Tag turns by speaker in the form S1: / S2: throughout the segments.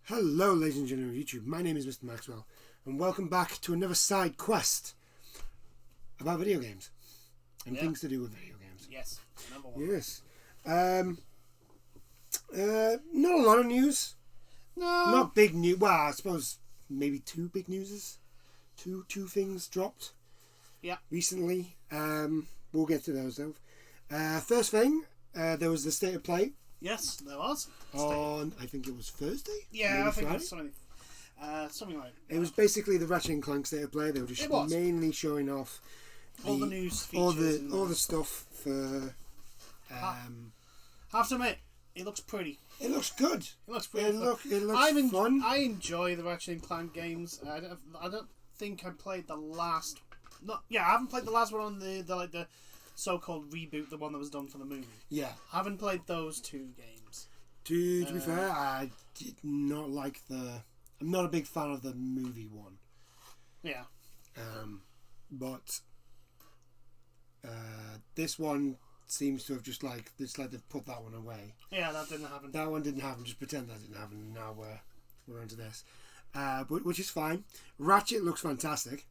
S1: Hello, ladies and gentlemen of YouTube. My name is Mr. Maxwell, and welcome back to another side quest about video games and things to do with video games.
S2: Yes, number one.
S1: Yes. Not a lot of news.
S2: No.
S1: Not big news. Well, I suppose maybe two big newses. Two things dropped.
S2: Yeah.
S1: Recently. We'll get to those though. First thing, there was the State of Play.
S2: Yes, there was.
S1: On, I think it was Thursday?
S2: Yeah,
S1: maybe
S2: I think
S1: Friday?
S2: it was something like that.
S1: It was basically the Ratchet and Clank State of Play. They were just mainly showing off
S2: all the news features.
S1: All the stuff for...
S2: I have to admit, it looks pretty.
S1: It looks good.
S2: It looks pretty.
S1: It looks fun.
S2: I enjoy the Ratchet and Clank games. I don't think I played the last... I haven't played the last one on the so-called reboot, the one that was done for the movie.
S1: Yeah.
S2: I haven't played those two games.
S1: To be fair, I did not like the... I'm not a big fan of the movie one.
S2: Yeah.
S1: But this one seems to have just they've put that one away.
S2: Yeah, that didn't happen.
S1: That one didn't happen. Just pretend that didn't happen. Now we're onto this, which is fine. Ratchet looks fantastic,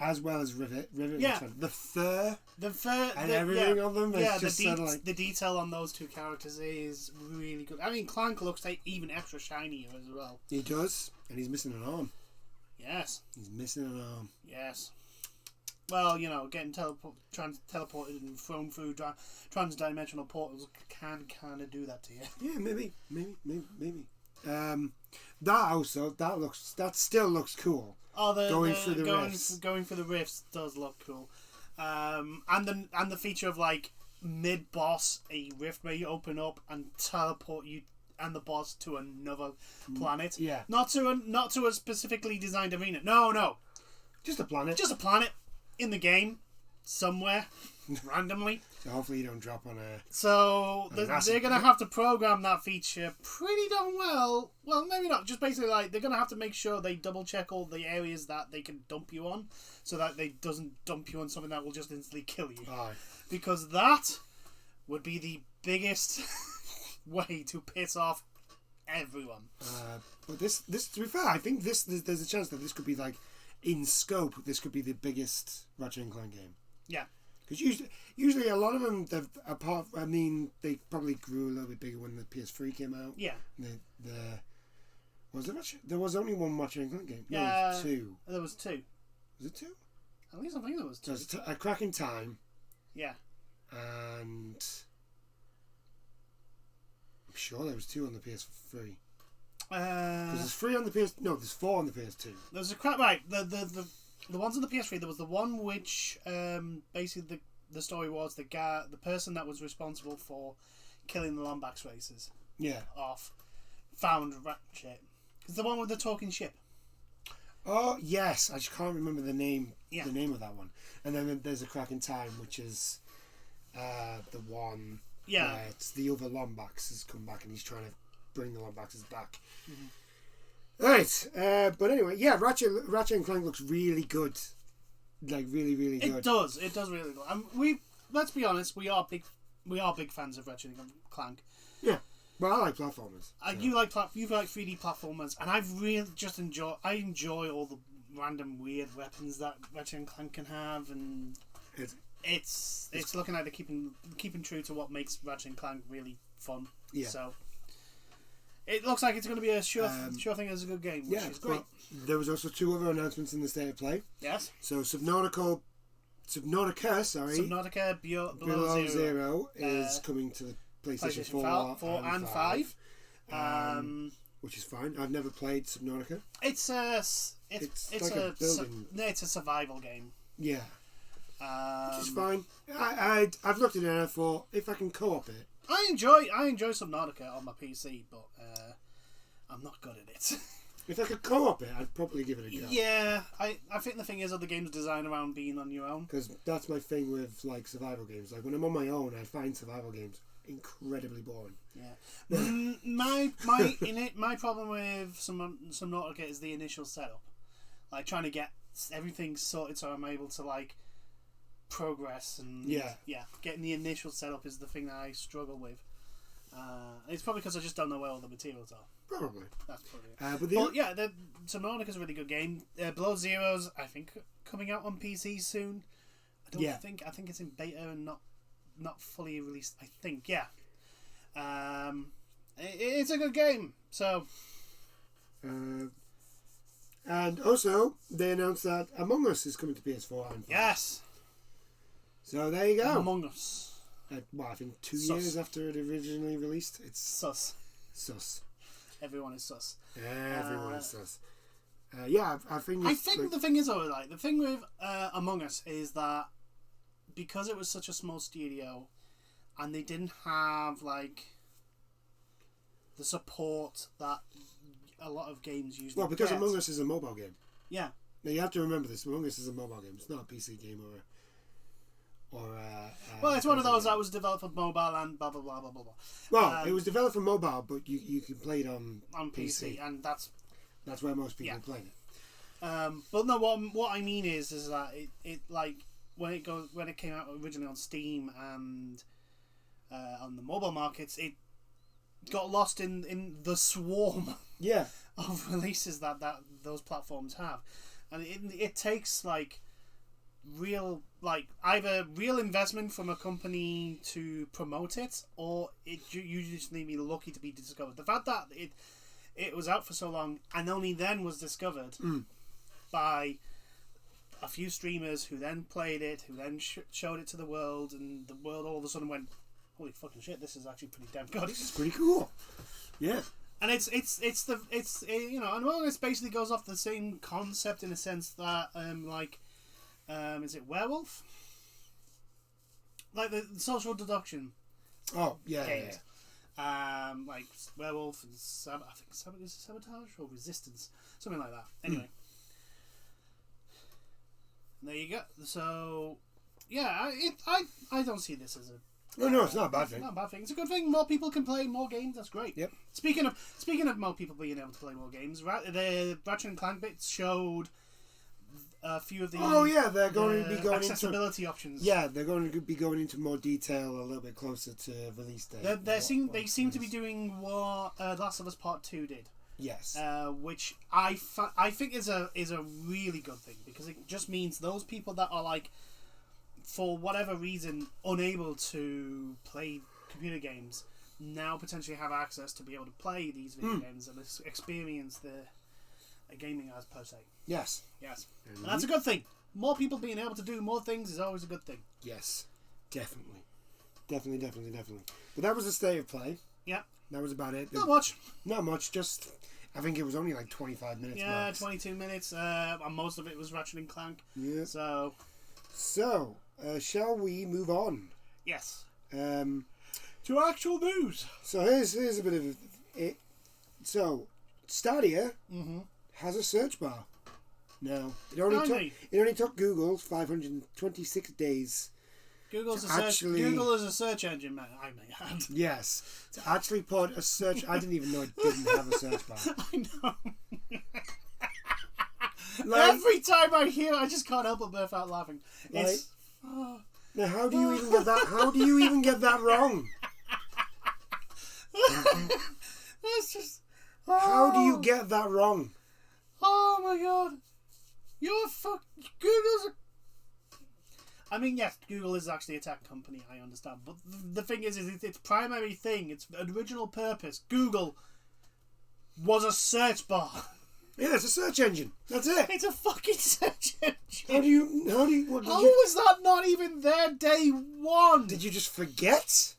S1: as well as Rivet. Rivet looks fantastic. The fur and everything on them.
S2: Yeah,
S1: just
S2: the detail on those two characters is really good. I mean, Clank looks even extra shinier as well.
S1: He does, and he's missing an arm.
S2: Yes.
S1: He's missing an arm.
S2: Yes. Well, getting teleported and thrown through trans-dimensional portals can kind of do that to you.
S1: Yeah, maybe. That still looks cool.
S2: Oh,
S1: going through the
S2: rifts does look cool. And the feature of mid-boss, a rift may open up and teleport you and the boss to another planet.
S1: Yeah.
S2: Not to a specifically designed arena. No.
S1: Just a planet.
S2: Just a planet in the game somewhere randomly.
S1: So hopefully you don't drop on a...
S2: So they're going to have to program that feature pretty darn well. Well, maybe not. Just basically they're going to have to make sure they double check all the areas that they can dump you on, so that they doesn't dump you on something that will just instantly kill you.
S1: Aye.
S2: Because that would be the biggest way to piss off everyone.
S1: But this, to be fair, I think there's a chance that this could be in scope. This could be the biggest Ratchet and Clank game.
S2: Yeah.
S1: Because usually a lot of them, they probably grew a little bit bigger when the PS3 came out.
S2: Yeah.
S1: There was only one Ratchet and Clank game. No,
S2: Yeah.
S1: it was two.
S2: There was two.
S1: Was it two?
S2: At least I think there was two.
S1: So A Crack in Time.
S2: Yeah.
S1: And I'm sure there was two on the PS3. Because there's three on the PS. No, there's four on the PS2.
S2: There's a crap right. The ones on the PS3. There was the one which basically the story was the person that was responsible for killing the Lombax racers.
S1: Yeah.
S2: Found Ratchet. It's the one with the talking ship.
S1: Oh yes, I just can't remember the name.
S2: Yeah.
S1: The name of that one. And then there's A Crack in Time, which is the one.
S2: Yeah.
S1: Where it's the other Lombax has come back and he's trying to bring the Lombaxes back. Mm-hmm. Right, but anyway, yeah, Ratchet and Clank looks really good, really, really good.
S2: It does really good. Let's be honest, we are big fans of Ratchet and Clank.
S1: Yeah, well, I like platformers.
S2: You like 3D platformers, and I've really just enjoy all the random weird weapons that Ratchet and Clank can have, and it's looking like they're keeping true to what makes Ratchet and Clank really fun. Yeah. So. It looks like it's going to be a sure thing as a good game, which is great.
S1: There was also two other announcements in the State of Play.
S2: Yes.
S1: So Subnautica, Below Zero is coming to the PlayStation 4
S2: and 5.
S1: Which is fine. I've never played Subnautica.
S2: It's a survival game.
S1: Yeah. Which is fine. I've looked at it and I thought, if I can co-op it.
S2: I enjoy Subnautica on my PC, but I'm not good at it.
S1: If I could co-op it, I'd probably give it a go.
S2: Yeah, I think the thing is, the game's designed around being on your own. Because
S1: that's my thing with survival games. When I'm on my own, I find survival games incredibly boring.
S2: Yeah. my problem with Subnautica is the initial setup. Trying to get everything sorted so I'm able to progress and getting the initial setup is the thing that I struggle with. It's probably because I just don't know where all the materials are.
S1: Probably.
S2: That's probably. But yeah, Subnautica's a really good game. Below Zero's, I think, coming out on PC soon. I think it's in beta and not fully released. I think, yeah. It's a good game. So.
S1: And also, they announced that Among Us is coming to PS4 and 5.
S2: Yes.
S1: So there you go.
S2: Among Us.
S1: I think 2 years after it originally released. It's
S2: sus. Everyone is sus.
S1: Everyone is sus. Yeah, I think.
S2: The thing is, though, like the thing with Among Us is that because it was such a small studio, and they didn't have like the support that a lot of games usually.
S1: Well, because Among Us is a mobile game.
S2: Yeah.
S1: Now you have to remember this. Among Us is a mobile game. It's not a PC game
S2: well, it's one of those that was developed for mobile and blah blah blah blah blah.
S1: Well, it was developed for mobile, but you can play it on
S2: PC, and that's
S1: where most people played it.
S2: But no, what I mean is that it like when it came out originally on Steam and on the mobile markets, it got lost in the swarm of releases that those platforms have, and it takes like real either real investment from a company to promote it, or you just need to be lucky to be discovered. The fact that it was out for so long and only then was discovered by a few streamers who then played it, who then showed it to the world, and the world all of a sudden went, holy fucking shit, this is actually pretty damn good.
S1: This is pretty cool. Yeah. And
S2: it's Among Us basically goes off the same concept in a sense that is it Werewolf? Like the social deduction.
S1: Oh yeah.
S2: Like Werewolf and I think Sabotage or Resistance, something like that. Anyway, there you go. So yeah, I don't see this as a.
S1: No, it's not a bad thing.
S2: Not a bad thing. It's a good thing. More people can play more games. That's great.
S1: Yep.
S2: Speaking of more people being able to play more games, the Ratchet and Clank bits showed a few of the
S1: they're going to be going
S2: accessibility options.
S1: Yeah, they're going to be going into more detail a little bit closer to release date.
S2: They seem to be doing what Last of Us Part 2 did.
S1: Yes.
S2: Which I think is a really good thing, because it just means those people that are like, for whatever reason, unable to play computer games now potentially have access to be able to play these video games and experience the gaming as per se.
S1: Yes.
S2: And that's a good thing. More people being able to do more things is always a good thing.
S1: Yes. Definitely. But that was the state of play.
S2: Yeah.
S1: That was about it.
S2: Not much.
S1: Just, I think it was only like 25 minutes.
S2: Yeah,
S1: max.
S2: 22 minutes. And most of it was Ratchet and Clank.
S1: Yeah.
S2: So,
S1: shall we move on?
S2: Yes. To actual news.
S1: So here's a bit of it. So Stadia has a search bar now. It only took Google 526 days.
S2: Google is a search engine, man. I may add.
S1: Yes, to actually put a search. I didn't even know it didn't have a search bar.
S2: I know. Every time I hear it, I just can't help but burst out laughing.
S1: Now, how do you even get that? How do you even get that wrong?
S2: That's just.
S1: How do you get that wrong?
S2: Oh my god! Google's. I mean, yes, Google is actually a tech company. I understand, but the thing is its primary thing, its original purpose, Google, was a search bar.
S1: Yeah, it's a search engine. That's it.
S2: It's a fucking search engine.
S1: How
S2: was that not even there day one?
S1: Did you just forget?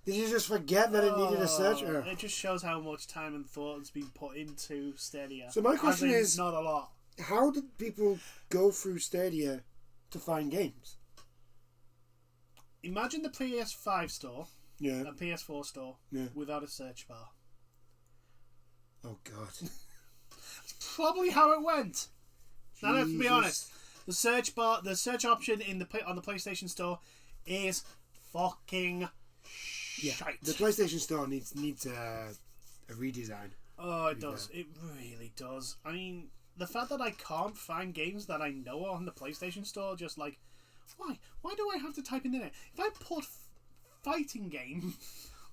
S1: Did you just forget that it needed a search?
S2: It just shows how much time and thought has been put into Stadia.
S1: So my question is,
S2: not a lot.
S1: How did people go through Stadia to find games?
S2: Imagine the PS5 store,
S1: a
S2: PS4 store, without a search bar.
S1: Oh God.
S2: That's probably how it went. Now let's be honest. The search option on the PlayStation Store is fucking shite.
S1: The PlayStation Store needs a redesign.
S2: Oh, it does. It really does. I mean, the fact that I can't find games that I know on the PlayStation Store, just like, why? Why do I have to type in there? If I put fighting game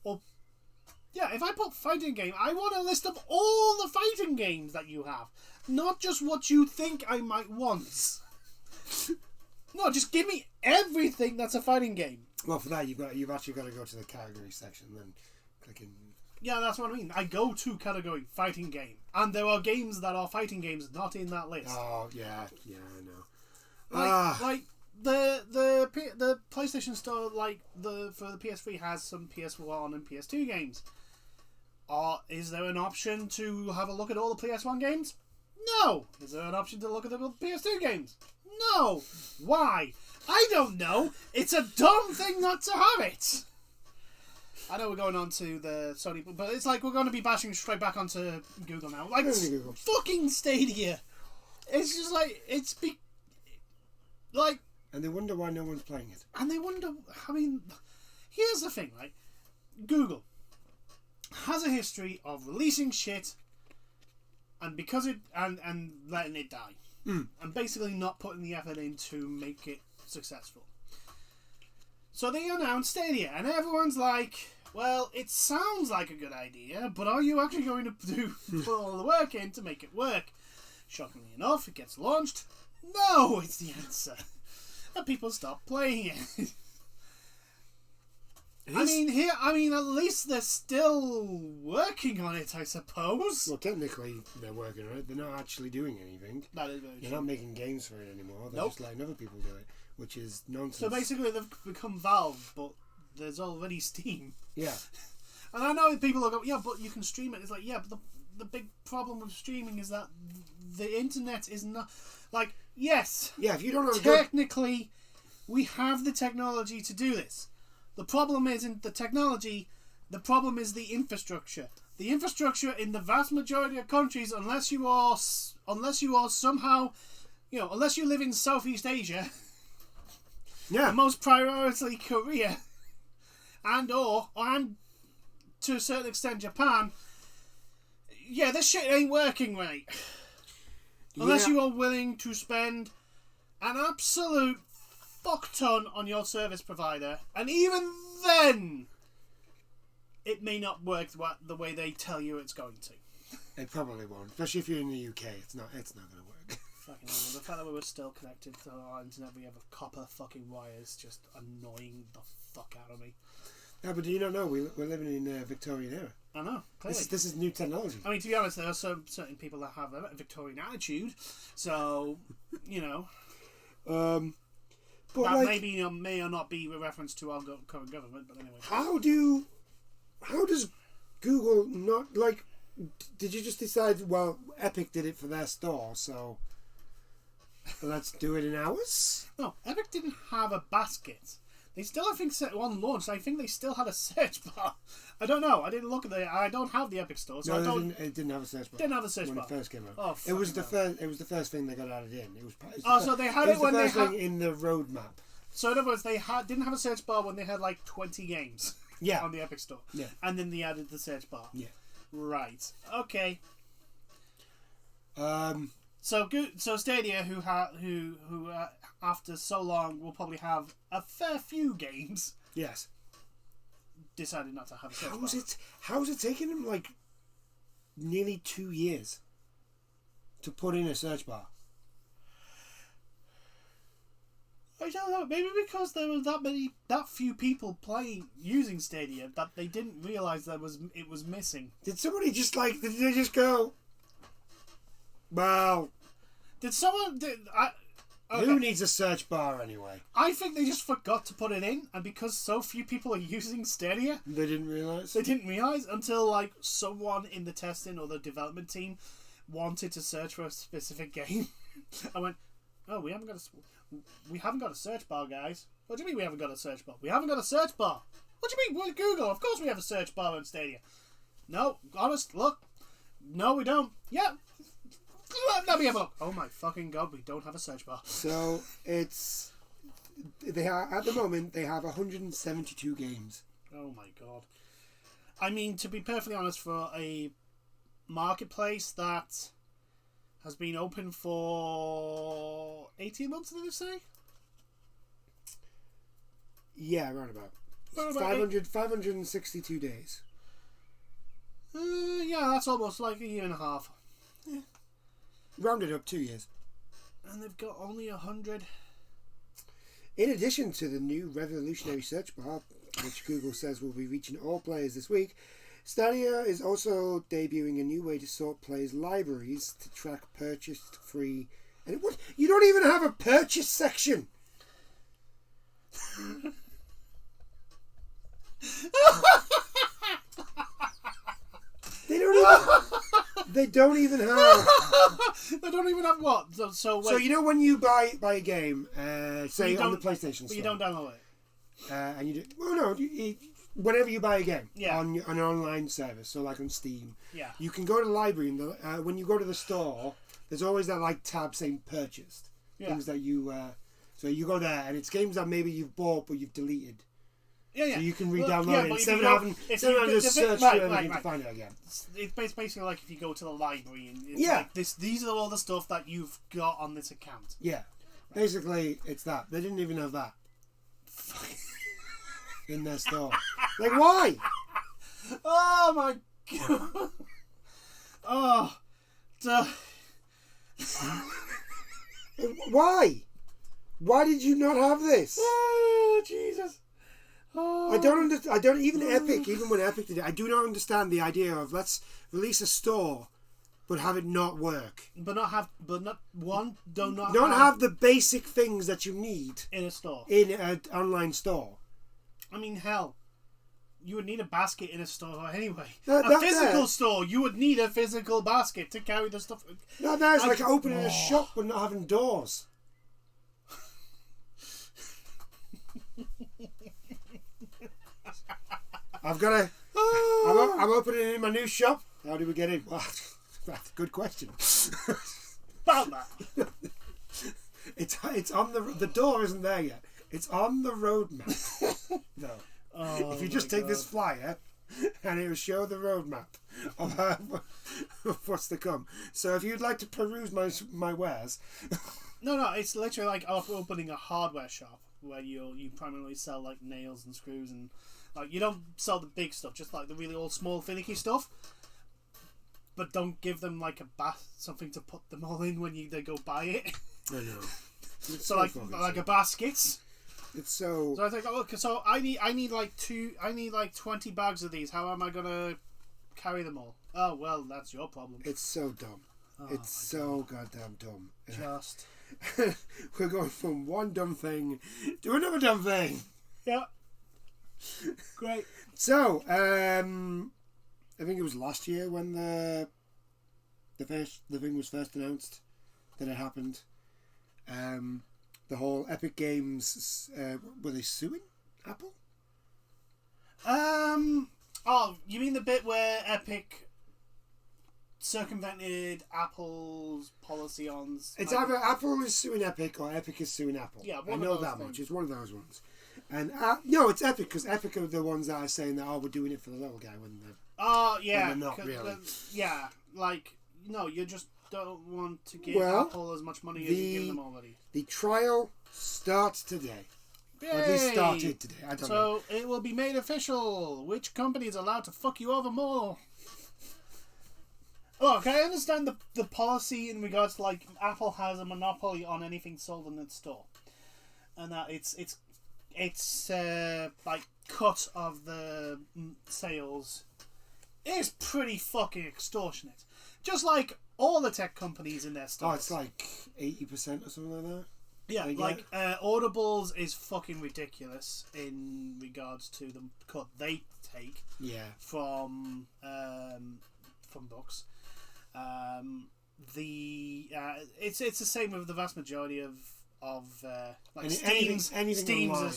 S2: or Yeah, if I put fighting game, I want a list of all the fighting games that you have. Not just what you think I might want. No, just give me everything that's a fighting game.
S1: Well, for that, you've actually got to go to the category section and then click in.
S2: Yeah, that's what I mean. I go to category fighting game, and there are games that are fighting games not in that list.
S1: Oh yeah, I know.
S2: Like the PlayStation Store, for the PS3 has some PS1 and PS2 games. Is there an option to have a look at all the PS1 games? No. Is there an option to look at the PS2 games? No. Why? I don't know. It's a dumb thing not to have it. I know we're going on to the Sony, but it's like we're going to be bashing straight back onto Google now. Like, fucking Stadia. It's just like,
S1: And they wonder why no one's playing it.
S2: And they wonder, I mean, here's the thing, right? Google has a history of releasing shit and letting it die. And basically not putting the effort in to make it successful. So they announced Stadia, and everyone's like, well, it sounds like a good idea, but are you actually going to put all the work in to make it work? Shockingly enough, it gets launched. No, it's the answer. And people stop playing it. I mean, at least they're still working on it, I suppose.
S1: Well, technically, they're working on it. They're not actually doing anything.
S2: That is very true.
S1: They're not making games for it anymore. They're just letting other people do it, which is nonsense.
S2: So basically, they've become Valve, but there's already Steam.
S1: Yeah.
S2: And I know people will go, yeah, but you can stream it. It's like, yeah, but the big problem with streaming is that the internet is not... Like, yes.
S1: Yeah, if you don't know...
S2: Technically, we have the technology to do this. The problem isn't the technology. The problem is the infrastructure. The infrastructure in the vast majority of countries, unless you are somehow, unless you live in Southeast Asia,
S1: yeah,
S2: and most priority Korea, and to a certain extent Japan, yeah, this shit ain't working right. Unless you are willing to spend an absolute fuck ton on your service provider, and even then it may not work the way they tell you it's going to.
S1: It probably won't, especially if you're in the UK. It's not going to work.
S2: Fucking hell, the fact that we were still connected to our internet, we have a copper fucking wires, just annoying the fuck out of me.
S1: Yeah, but do you not know we're living in Victorian era?
S2: I know, clearly.
S1: This is new technology.
S2: I mean, to be honest, there are certain people that have a Victorian attitude, so
S1: but
S2: that may or not be a reference to our current government, but anyway.
S1: How does Google not, did you just decide, well, Epic did it for their store, so let's do it in ours?
S2: No, Epic didn't have a basket. They still, I think, on launch, I think they still had a search bar. I don't know. I didn't look at I don't have the Epic store, so
S1: it didn't have a search bar.
S2: Didn't have a search bar
S1: when it first came out.
S2: Oh,
S1: it was the first thing they got added in.
S2: So they had it when they had
S1: in the roadmap.
S2: So in other words, they didn't have a search bar when they had 20 games.
S1: Yeah.
S2: On the Epic store.
S1: Yeah.
S2: And then they added the search bar.
S1: Yeah.
S2: Right. Okay. So Stadia, who after so long will probably have a fair few games.
S1: Yes.
S2: Decided not to have a search bar.
S1: How's it taken them nearly 2 years to put in a search bar?
S2: I don't know. Maybe because there were that few people using Stadia that they didn't realise it was missing.
S1: Did somebody did they just go, well,
S2: okay.
S1: Who needs a search bar anyway?
S2: I think they just forgot to put it in, and because so few people are using Stadia,
S1: they didn't realise.
S2: They didn't realise until someone in the testing or the development team wanted to search for a specific game. I went, oh, we haven't got a search bar, guys. What do you mean we haven't got a search bar? We haven't got a search bar. What do you mean? We're Google. Of course we have a search bar on Stadia. No, honest, look. No, we don't. Yeah. Let me have a look. Oh my fucking god, we don't have a search bar.
S1: So at the moment they have 172 games.
S2: Oh my god. I mean, to be perfectly honest, for a marketplace that has been open for 18 months, did they say?
S1: Yeah, around about. 562 days.
S2: Yeah, that's almost like a year and a half.
S1: Yeah. Rounded up 2 years.
S2: And they've got only 100.
S1: In addition to the new revolutionary search bar, which Google says will be reaching all players this week, Stadia is also debuting a new way to sort players' libraries to track purchased, free, and what? You don't even have a purchase section. They don't even have.
S2: They don't even have what? So
S1: you know when you buy a game, say on the PlayStation store,
S2: you don't download it.
S1: And you do. Well, no. Whenever you buy a game on an online service, so like on Steam, you can go to the library and when you go to the store, there's always that like tab saying purchased things that you. So you go there and it's games that maybe you've bought but you've deleted.
S2: Yeah.
S1: So you can re-download it instead of having to search for everything to find it again.
S2: It's basically like if you go to the library and it's like these are all the stuff that you've got on this account.
S1: Yeah, basically it's that. They didn't even have that in their store. Like why?
S2: Oh my god! Oh, duh.
S1: Why? Why did you not have this?
S2: Oh Jesus! Oh.
S1: I don't even Epic. Even when Epic did it, I do not understand the idea of let's release a store, but have it not work.
S2: Don't have
S1: the basic things that you need
S2: in a store.
S1: In an online store.
S2: I mean, hell, you would need a basket in a store anyway. A physical store, you would need a physical basket to carry the stuff.
S1: No, that's like opening a shop but not having doors. I've got a. I'm opening in my new shop. How do we get in? Well, that's a good question.
S2: About that.
S1: It's on the door isn't there yet. It's on the roadmap. No.
S2: Oh,
S1: if you just take this flyer, and it will show the roadmap of what's to come. So if you'd like to peruse my wares.
S2: No, it's literally like opening a hardware shop where you primarily sell like nails and screws and. Like, you don't sell the big stuff, just like the really old, small, finicky stuff. But don't give them like something to put them all in when they go buy it.
S1: I know.
S2: So like a basket.
S1: It's so.
S2: So I think, look, so I need like 20 bags of these. How am I gonna carry them all? Oh well, that's your problem.
S1: It's so dumb. It's so goddamn dumb.
S2: Just.
S1: We're going from one dumb thing to another dumb thing.
S2: Yeah. Great.
S1: So, I think it was last year when the thing was first announced that it happened. The whole Epic Games were they suing Apple?
S2: Oh, you mean the bit where Epic circumvented Apple's policy on?
S1: It's either Apple is suing Epic or Epic is suing Apple.
S2: Yeah,
S1: I know that much. It's one of those ones. And no, it's Epic because Epic are the ones that are saying that we're doing it for the little guy when they're not really.
S2: Yeah, like no, you just don't want to give Apple as much money as you give them already.
S1: The trial starts today.
S2: Yay!
S1: Or at least started today. I don't know.
S2: So it will be made official. Which company is allowed to fuck you over more? Look, I understand the policy in regards to like Apple has a monopoly on anything sold in its store, and that it's like cut of the sales is pretty fucking extortionate. Just like all the tech companies in their stores.
S1: Oh, it's like 80% or something like that.
S2: Yeah, like Audibles is fucking ridiculous in regards to the cut they take.
S1: Yeah.
S2: From books. It's the same with the vast majority of like Steam's
S1: anything online.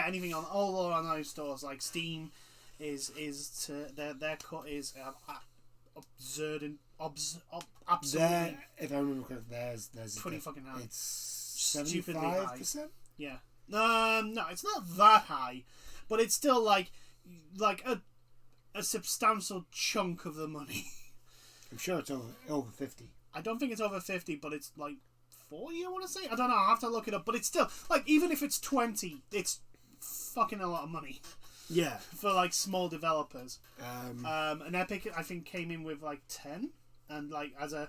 S2: Anything on all online stores like Steam is their cut is absurd and absolutely.
S1: If I remember correctly, there's
S2: pretty fucking high.
S1: It's 75%.
S2: Yeah. No, it's not that high, but it's still like a substantial chunk of the money.
S1: I'm sure it's over 50.
S2: I don't think it's over 50, but it's like 40, I want to say. I don't know, I'll have to look it up. But it's still, like, even if it's 20, it's fucking a lot of money.
S1: Yeah.
S2: For like small developers. And Epic, I think, came in with like 10, and like as a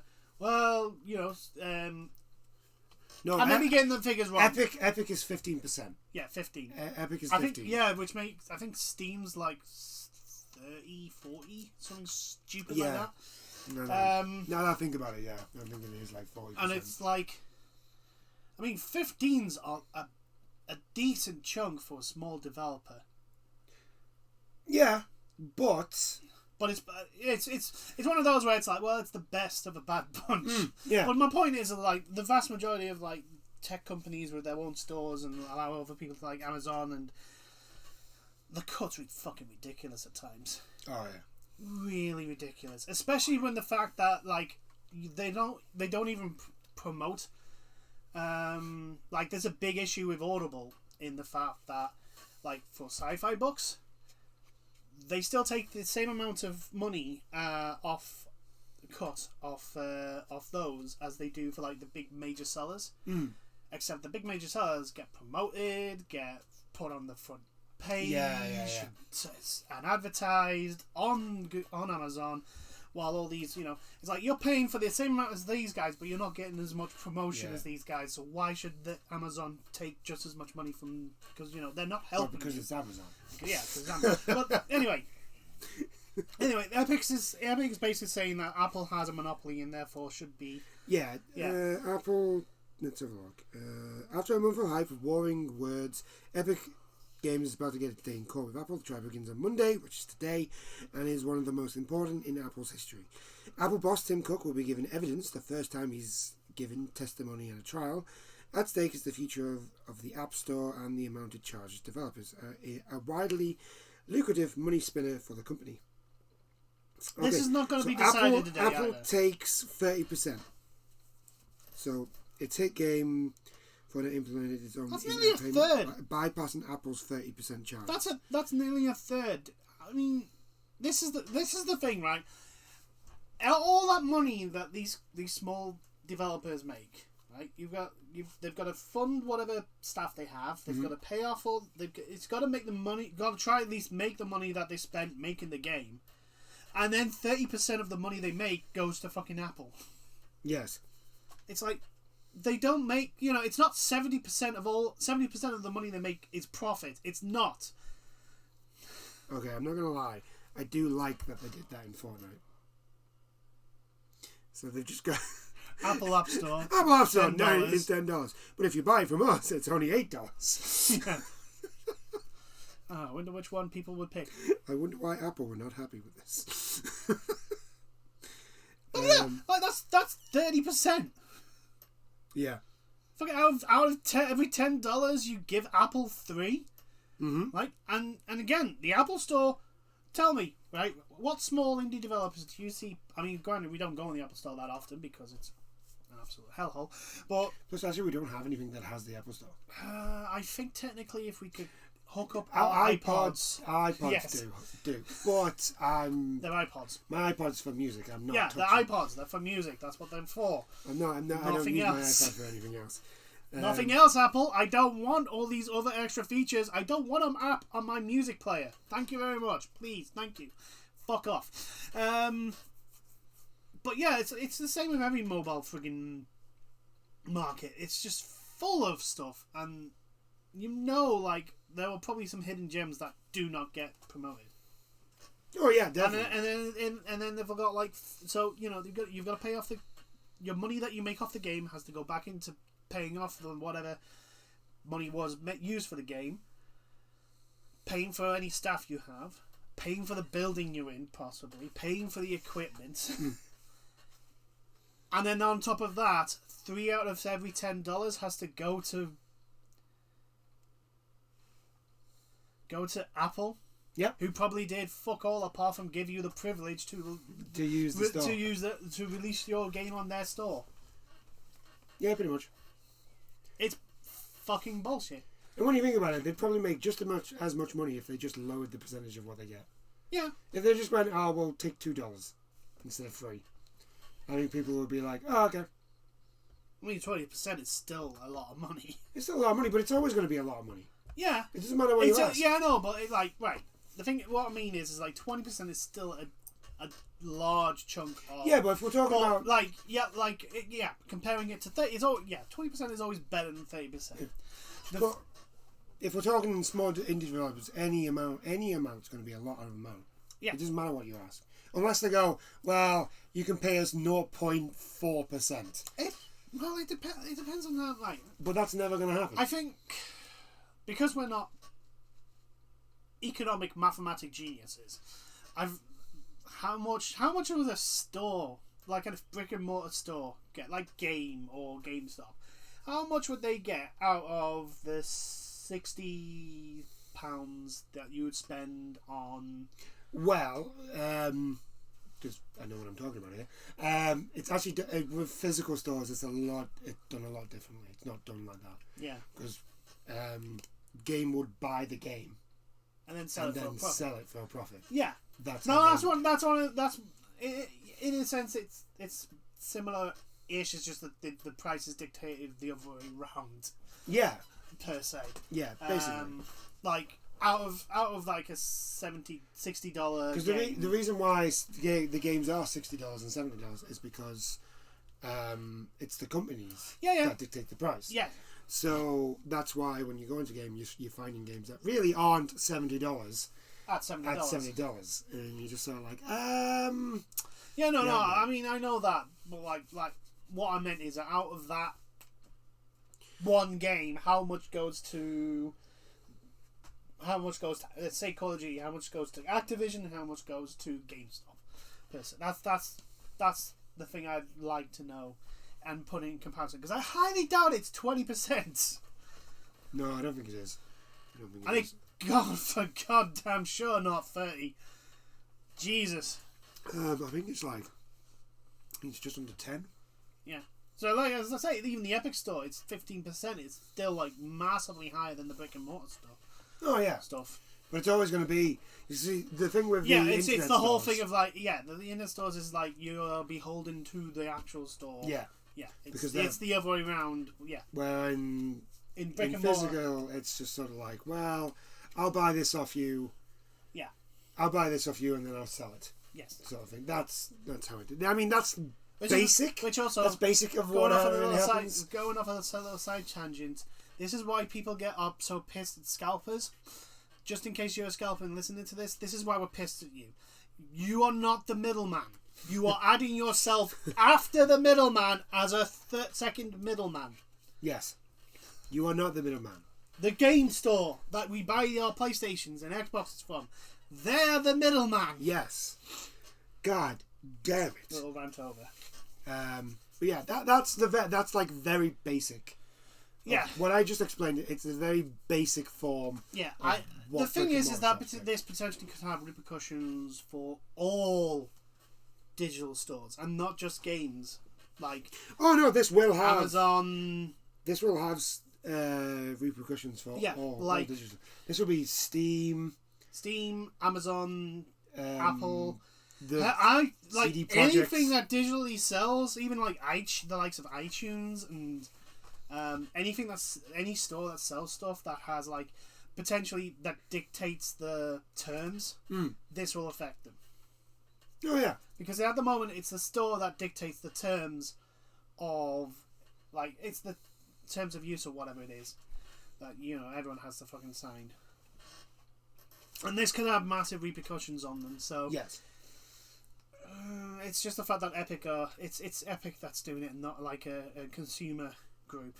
S2: no, I may be getting the figures wrong.
S1: Epic is 15%.
S2: Yeah, 15.
S1: Epic is 15.
S2: Which makes I think Steam's like 30, 40, something stupid like that.
S1: No. Now that I think about it, yeah, I think it is like 40%.
S2: And it's like, I mean, 15's a decent chunk for a small developer.
S1: Yeah, but
S2: it's one of those where it's like, well, it's the best of a bad bunch.
S1: Yeah.
S2: But my point is, like, the vast majority of like tech companies with their own stores and allow other people to like Amazon, and the cuts are fucking ridiculous at times.
S1: Oh yeah.
S2: Really ridiculous, especially when the fact that like they don't even promote. Like there's a big issue with Audible in the fact that like for sci-fi books, they still take the same amount of money off those as they do for like the big major sellers. Except the big major sellers get promoted, get put on the front page, and advertised on Amazon, while all these, it's like you're paying for the same amount as these guys, but you're not getting as much promotion as these guys. So why should Amazon take just as much money from? Because they're not helping.
S1: Because it's Amazon.
S2: Yeah, because it's Amazon. But anyway, Epic is basically saying that Apple has a monopoly and therefore should be.
S1: Yeah. Apple. Let's have a look. After a month of hype of warring words, Epic Games is about to get a day in court with Apple. The trial begins on Monday, which is today, and is one of the most important in Apple's history. Apple boss Tim Cook will be given evidence, the first time he's given testimony at a trial. At stake is the future of the App Store and the amount it charges developers, a widely lucrative money spinner for the company.
S2: Okay, this is not going to be decided today.
S1: Apple takes 30%. So its hit game for it implemented its own.
S2: That's nearly a third.
S1: Bypassing Apple's 30% charge.
S2: That's nearly a third. I mean, this is the thing, right? All that money that these small developers make, right? They've got to fund whatever staff they have. They've got to pay off all. It's got to make the money. Got to try at least make the money that they spent making the game, and then 30% of the money they make goes to fucking Apple.
S1: Yes.
S2: It's like. They don't make, it's not 70% of the money they make is profit. It's not.
S1: Okay, I'm not going to lie. I do like that they did that in Fortnite. So they've just got...
S2: Apple App Store.
S1: Apple App Store, no, it's $10. But if you buy it from us, it's only $8.
S2: Yeah. I wonder which one people would pick.
S1: I wonder why Apple were not happy with this.
S2: That's 30%.
S1: Yeah.
S2: Fucking out of every $10 you give Apple 3. Like and again, the Apple Store. Tell me, right? What small indie developers do you see? I mean, granted, we don't go on the Apple Store that often because it's an absolute hellhole. But
S1: plus, actually, we don't have anything that has the Apple Store.
S2: I think technically, if we could hook up our iPods
S1: yes. do. But
S2: they're iPods.
S1: My iPod's for music. I'm not.
S2: Yeah,
S1: touching.
S2: they're iPods. They're for music. That's what they're for.
S1: I'm not. I don't use my iPod for anything else.
S2: Nothing else, Apple. I don't want all these other extra features. I don't want an app on my music player. Thank you very much. Please, thank you. Fuck off. But yeah, it's the same with every mobile friggin' market. It's just full of stuff, and like there are probably some hidden gems that do not get promoted.
S1: Oh yeah, definitely.
S2: And then they've got like you've got to pay off your money that you make off the game has to go back into paying off the whatever money was used for the game, paying for any staff you have, paying for the building you're in, possibly paying for the equipment, and then on top of that, 3 out of every $10 has to go to Apple.
S1: Yep.
S2: Who probably did fuck all apart from give you the privilege to
S1: use the store.
S2: to release your game on their store.
S1: Yeah, pretty much.
S2: It's fucking bullshit.
S1: And when you think about it, they'd probably make just as much money if they just lowered the percentage of what they get.
S2: Yeah.
S1: If they just went, we'll take $2 instead of $3. I think people would be like, okay.
S2: I mean, 20% is still a lot of money.
S1: It's still a lot of money, but it's always going to be a lot of money.
S2: Yeah.
S1: It doesn't matter what you ask.
S2: Yeah, I know, but right. what I mean is like 20% is still a large chunk of.
S1: Yeah, but if we're talking about
S2: comparing it to 30, 20% is always better than 30%.
S1: But if we're talking small indie developers, any amount's going to be a lot of amount.
S2: Yeah.
S1: It doesn't matter what you ask, unless they go, well, you can pay us 0.4%.
S2: It depends on that, like.
S1: But that's never going to happen.
S2: I think because we're not economic mathematic geniuses, how much of a store, like a brick and mortar store, get like Game or GameStop, how much would they get out of the £60 that you would spend on?
S1: Well, because I know what I'm talking about here. It's actually with physical stores. It's done a lot differently. It's not done like that.
S2: Yeah.
S1: Because Game would buy the game
S2: and then sell it for a profit. Yeah. That's in a sense it's similar-ish. It's just that the price is dictated the other way round.
S1: Yeah.
S2: Per se.
S1: Yeah, basically.
S2: Like out of like a $60
S1: because the reason why the games are $60 and $70 is because it's the companies that dictate the price.
S2: Yeah.
S1: So that's why when you go into game, you're finding games that really aren't $70
S2: at $70,
S1: and you're just sort of like,
S2: Yeah, no. I mean, I know that, but like what I meant is that out of that one game, how much goes to, let's say Call of Duty, how much goes to Activision, and how much goes to GameStop? That's the thing I'd like to know and put in comparison, because I highly doubt it's 20%.
S1: No, I don't think it is.
S2: I think God, for goddamn sure not 30. Jesus.
S1: I think it's just under 10.
S2: Yeah. So, like as I say, even the Epic Store, it's 15%. It's still like massively higher than the brick and mortar store.
S1: Oh yeah.
S2: Stuff.
S1: But it's always going to be. You see, the thing with
S2: it's the whole thing of like the internet stores is like you are beholden to the actual store.
S1: Yeah.
S2: Yeah. It's the other way around. Yeah.
S1: Where in
S2: brick and
S1: physical,
S2: mortar,
S1: it's just sort of like, well, I'll buy this off you.
S2: Yeah.
S1: I'll buy this off you and then I'll sell it.
S2: Yes.
S1: Sort of thing. That's how it did. I mean, that's basic. That's basic of what happens.
S2: Going off on a little side tangent. This is why people get up so pissed at scalpers. Just in case you're a scalper and listening to this is why we're pissed at you. You are not the middleman. You are adding yourself after the middleman as a second middleman.
S1: Yes. You are not the middleman.
S2: The game store that we buy our PlayStations and Xboxes from, they're the middleman.
S1: Yes. God damn it.
S2: Little rant over.
S1: But yeah, that's like very basic.
S2: Yeah.
S1: What I just explained, it's a very basic form.
S2: Yeah. The thing is that this potentially could have repercussions for all digital stores and not just games. Like,
S1: oh no, this will have
S2: Amazon.
S1: This will have repercussions for all digital. This will be Steam,
S2: Amazon, Apple.
S1: I
S2: like
S1: CD
S2: anything that digitally sells, even like the likes of iTunes and anything any store that sells stuff that has like potentially that dictates the terms. This will affect them.
S1: Oh yeah,
S2: because at the moment it's the store that dictates the terms of, like, it's the terms of use or whatever it is that everyone has to fucking sign, and this could have massive repercussions on them. So
S1: yes.
S2: It's just the fact that Epic it's Epic that's doing it and not like a consumer group,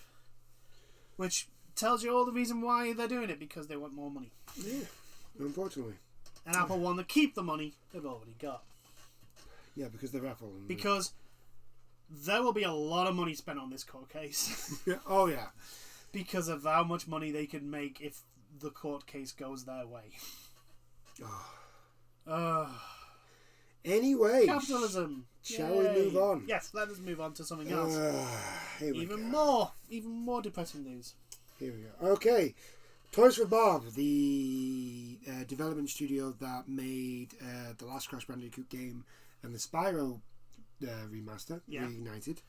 S2: which tells you all the reason why they're doing it, because they want more money.
S1: Yeah, unfortunately.
S2: And Apple want to keep the money they've already got.
S1: Yeah, because they're Apple.
S2: Because there will be a lot of money spent on this court case.
S1: Oh yeah.
S2: Because of how much money they can make if the court case goes their way.
S1: Anyway,
S2: capitalism.
S1: Shall we move on?
S2: Yes, let us move on to something else. Even more depressing news.
S1: Here we go. Okay, Toys for Bob, the development studio that made the last Crash Bandicoot game and the Spyro remaster, Reignited.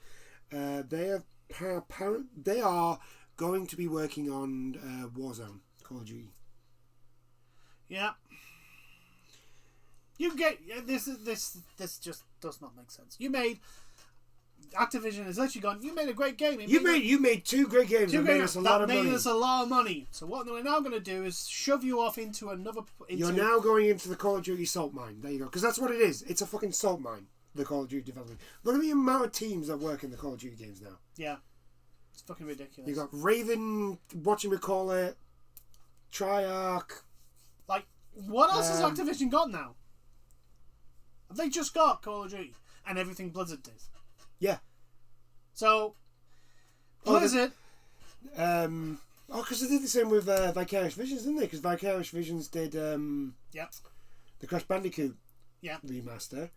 S1: They are going to be working on Warzone, Call of Duty.
S2: Yeah. You get this just does not make sense. You made Activision has actually gone. You made a great game.
S1: You made two great games. That made us a lot of money.
S2: Made us a lot of money. So what we're now going to do is shove you off into another.
S1: You're now going into the Call of Duty salt mine. There you go. Because that's what it is. It's a fucking salt mine. The Call of Duty development. Look at the amount of teams that work in the Call of Duty games now.
S2: Yeah, it's fucking ridiculous.
S1: You got Raven, whatchamacallit, Treyarch.
S2: Like, what else has Activision got now? Have they just got Call of Duty and everything Blizzard did?
S1: Yeah.
S2: So, Blizzard.
S1: Because they did the same with Vicarious Visions, didn't they? Because Vicarious Visions did the Crash Bandicoot remaster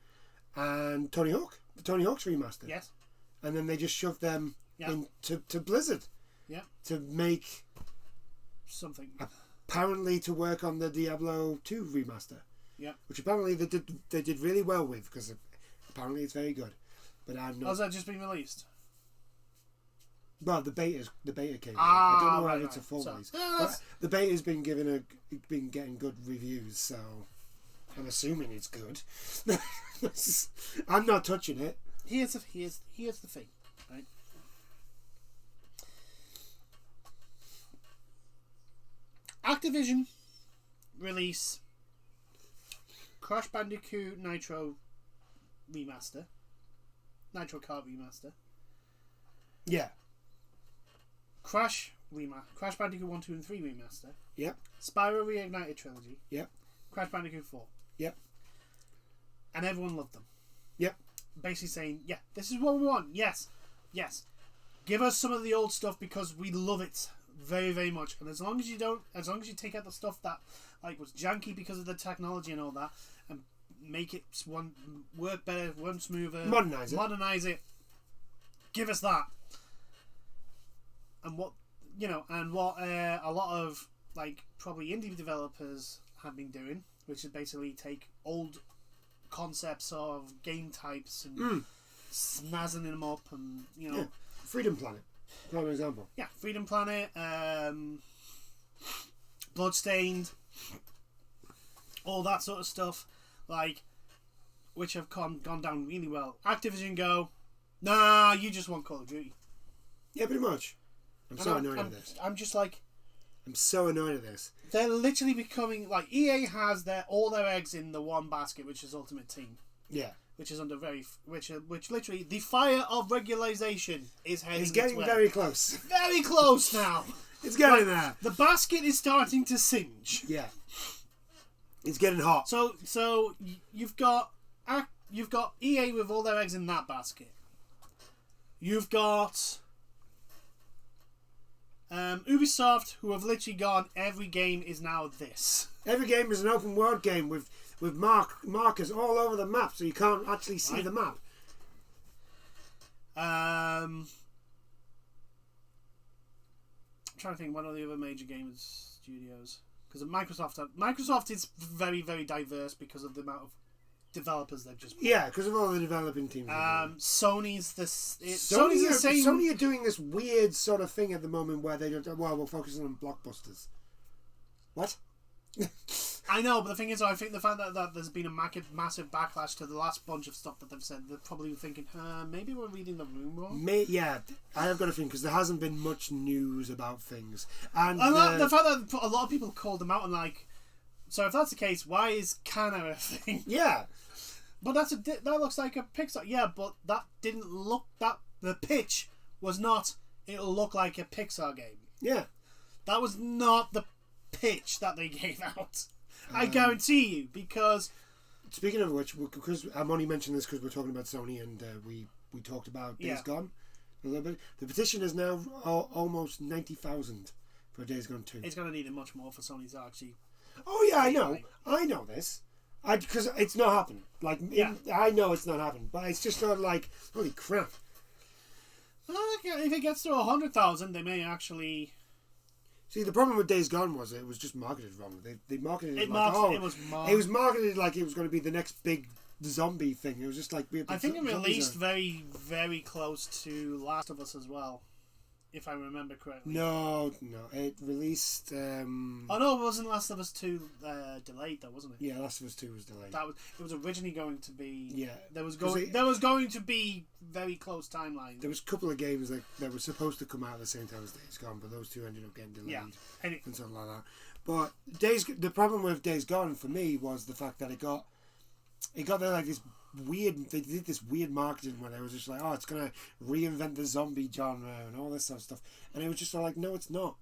S1: and Tony Hawk's remaster.
S2: Yes.
S1: And then they just shoved them into Blizzard.
S2: Yeah.
S1: To make
S2: something.
S1: Apparently to work on the Diablo 2 remaster.
S2: Yeah.
S1: Which apparently they did really well with, because apparently it's very good. But I'm not.
S2: Has that just been released?
S1: Well, the beta came out. I don't know if it's a full release.
S2: Yeah,
S1: the beta's been getting good reviews, so I'm assuming it's good. I'm not touching it.
S2: Here's the thing, right? Activision release Crash Bandicoot Nitro remaster, Nitro Kart remaster.
S1: Yeah.
S2: Crash Bandicoot 1, 2 and 3 remaster.
S1: Yep.
S2: Spyro Reignited Trilogy.
S1: Yep.
S2: Crash Bandicoot 4.
S1: Yep.
S2: And everyone loved them.
S1: Yep.
S2: Basically saying, yeah, this is what we want. Yes. Yes. Give us some of the old stuff because we love it very, very much. And as long as you take out the stuff that was janky because of the technology and all that, and make it work better, run smoother, modernize it, give us that. And what a lot of probably indie developers have been doing, which is basically take old concepts of game types and snazzing them up, and
S1: Freedom Planet, prime example.
S2: Yeah, Freedom Planet, Bloodstained, all that sort of stuff, which have gone down really well. Activision go, nah, you just want Call of Duty.
S1: Yeah, pretty much. I'm so annoyed at this.
S2: I'm
S1: so annoyed at this.
S2: They're literally becoming EA has all their eggs in the one basket, which is Ultimate Team.
S1: Yeah.
S2: Which is which literally the fire of regularization is heading.
S1: It's getting very close.
S2: Very close now.
S1: It's getting there.
S2: The basket is starting to singe.
S1: Yeah. It's getting hot.
S2: So you've got EA with all their eggs in that basket. You've got Ubisoft, who have literally gone, every game is now this.
S1: Every game is an open world game with markers all over the map, so you can't actually see the map.
S2: I'm trying to think what are the other major games studios, because Microsoft is very, very diverse because of the amount of developers they've just bought.
S1: Yeah, because of all the developing teams.
S2: Sony's the same.
S1: Sony are doing this weird sort of thing at the moment where they don't. Well, we're focusing on blockbusters. What?
S2: I know, but the thing is, I think the fact that there's been a massive backlash to the last bunch of stuff that they've said, they're probably thinking, maybe we're reading the room wrong.
S1: Yeah, I have got a thing because there hasn't been much news about things, and
S2: the fact that a lot of people called them out and so if that's the case, why is Canna a thing?
S1: Yeah.
S2: But that looks like a Pixar. Yeah, but that didn't look the pitch was not. It'll look like a Pixar game.
S1: Yeah,
S2: that was not the pitch that they gave out. I guarantee you, because.
S1: Speaking of which, because I'm only mentioning this because we're talking about Sony and we talked about Days Gone a little bit. The petition is now almost 90,000 for Days Gone 2.
S2: It's going to need much more for Sony to actually.
S1: Oh yeah, I know this. Because it's not happened. I know it's not happened, but it's just not holy crap.
S2: If it gets to 100,000, they may actually.
S1: See, the problem with Days Gone was it was just marketed wrong. They marketed it
S2: it was
S1: marketed like it was going to be the next big zombie thing. It was just
S2: I think it released very, very close to Last of Us as well. if I remember correctly.
S1: No, it released.
S2: Oh no, it wasn't Last of Us 2 delayed though, wasn't it?
S1: Yeah, Last of Us 2 was delayed.
S2: It was originally going to be.
S1: Yeah,
S2: there was going to be very close timelines.
S1: There was a couple of games that were supposed to come out at the same time as Days Gone, but those two ended up getting delayed and something like that. But the problem with Days Gone for me was the fact that it got there like this weird. They did this weird marketing where they was just like, oh, it's gonna reinvent the zombie genre and all this sort of stuff, and it was just like, no, it's not.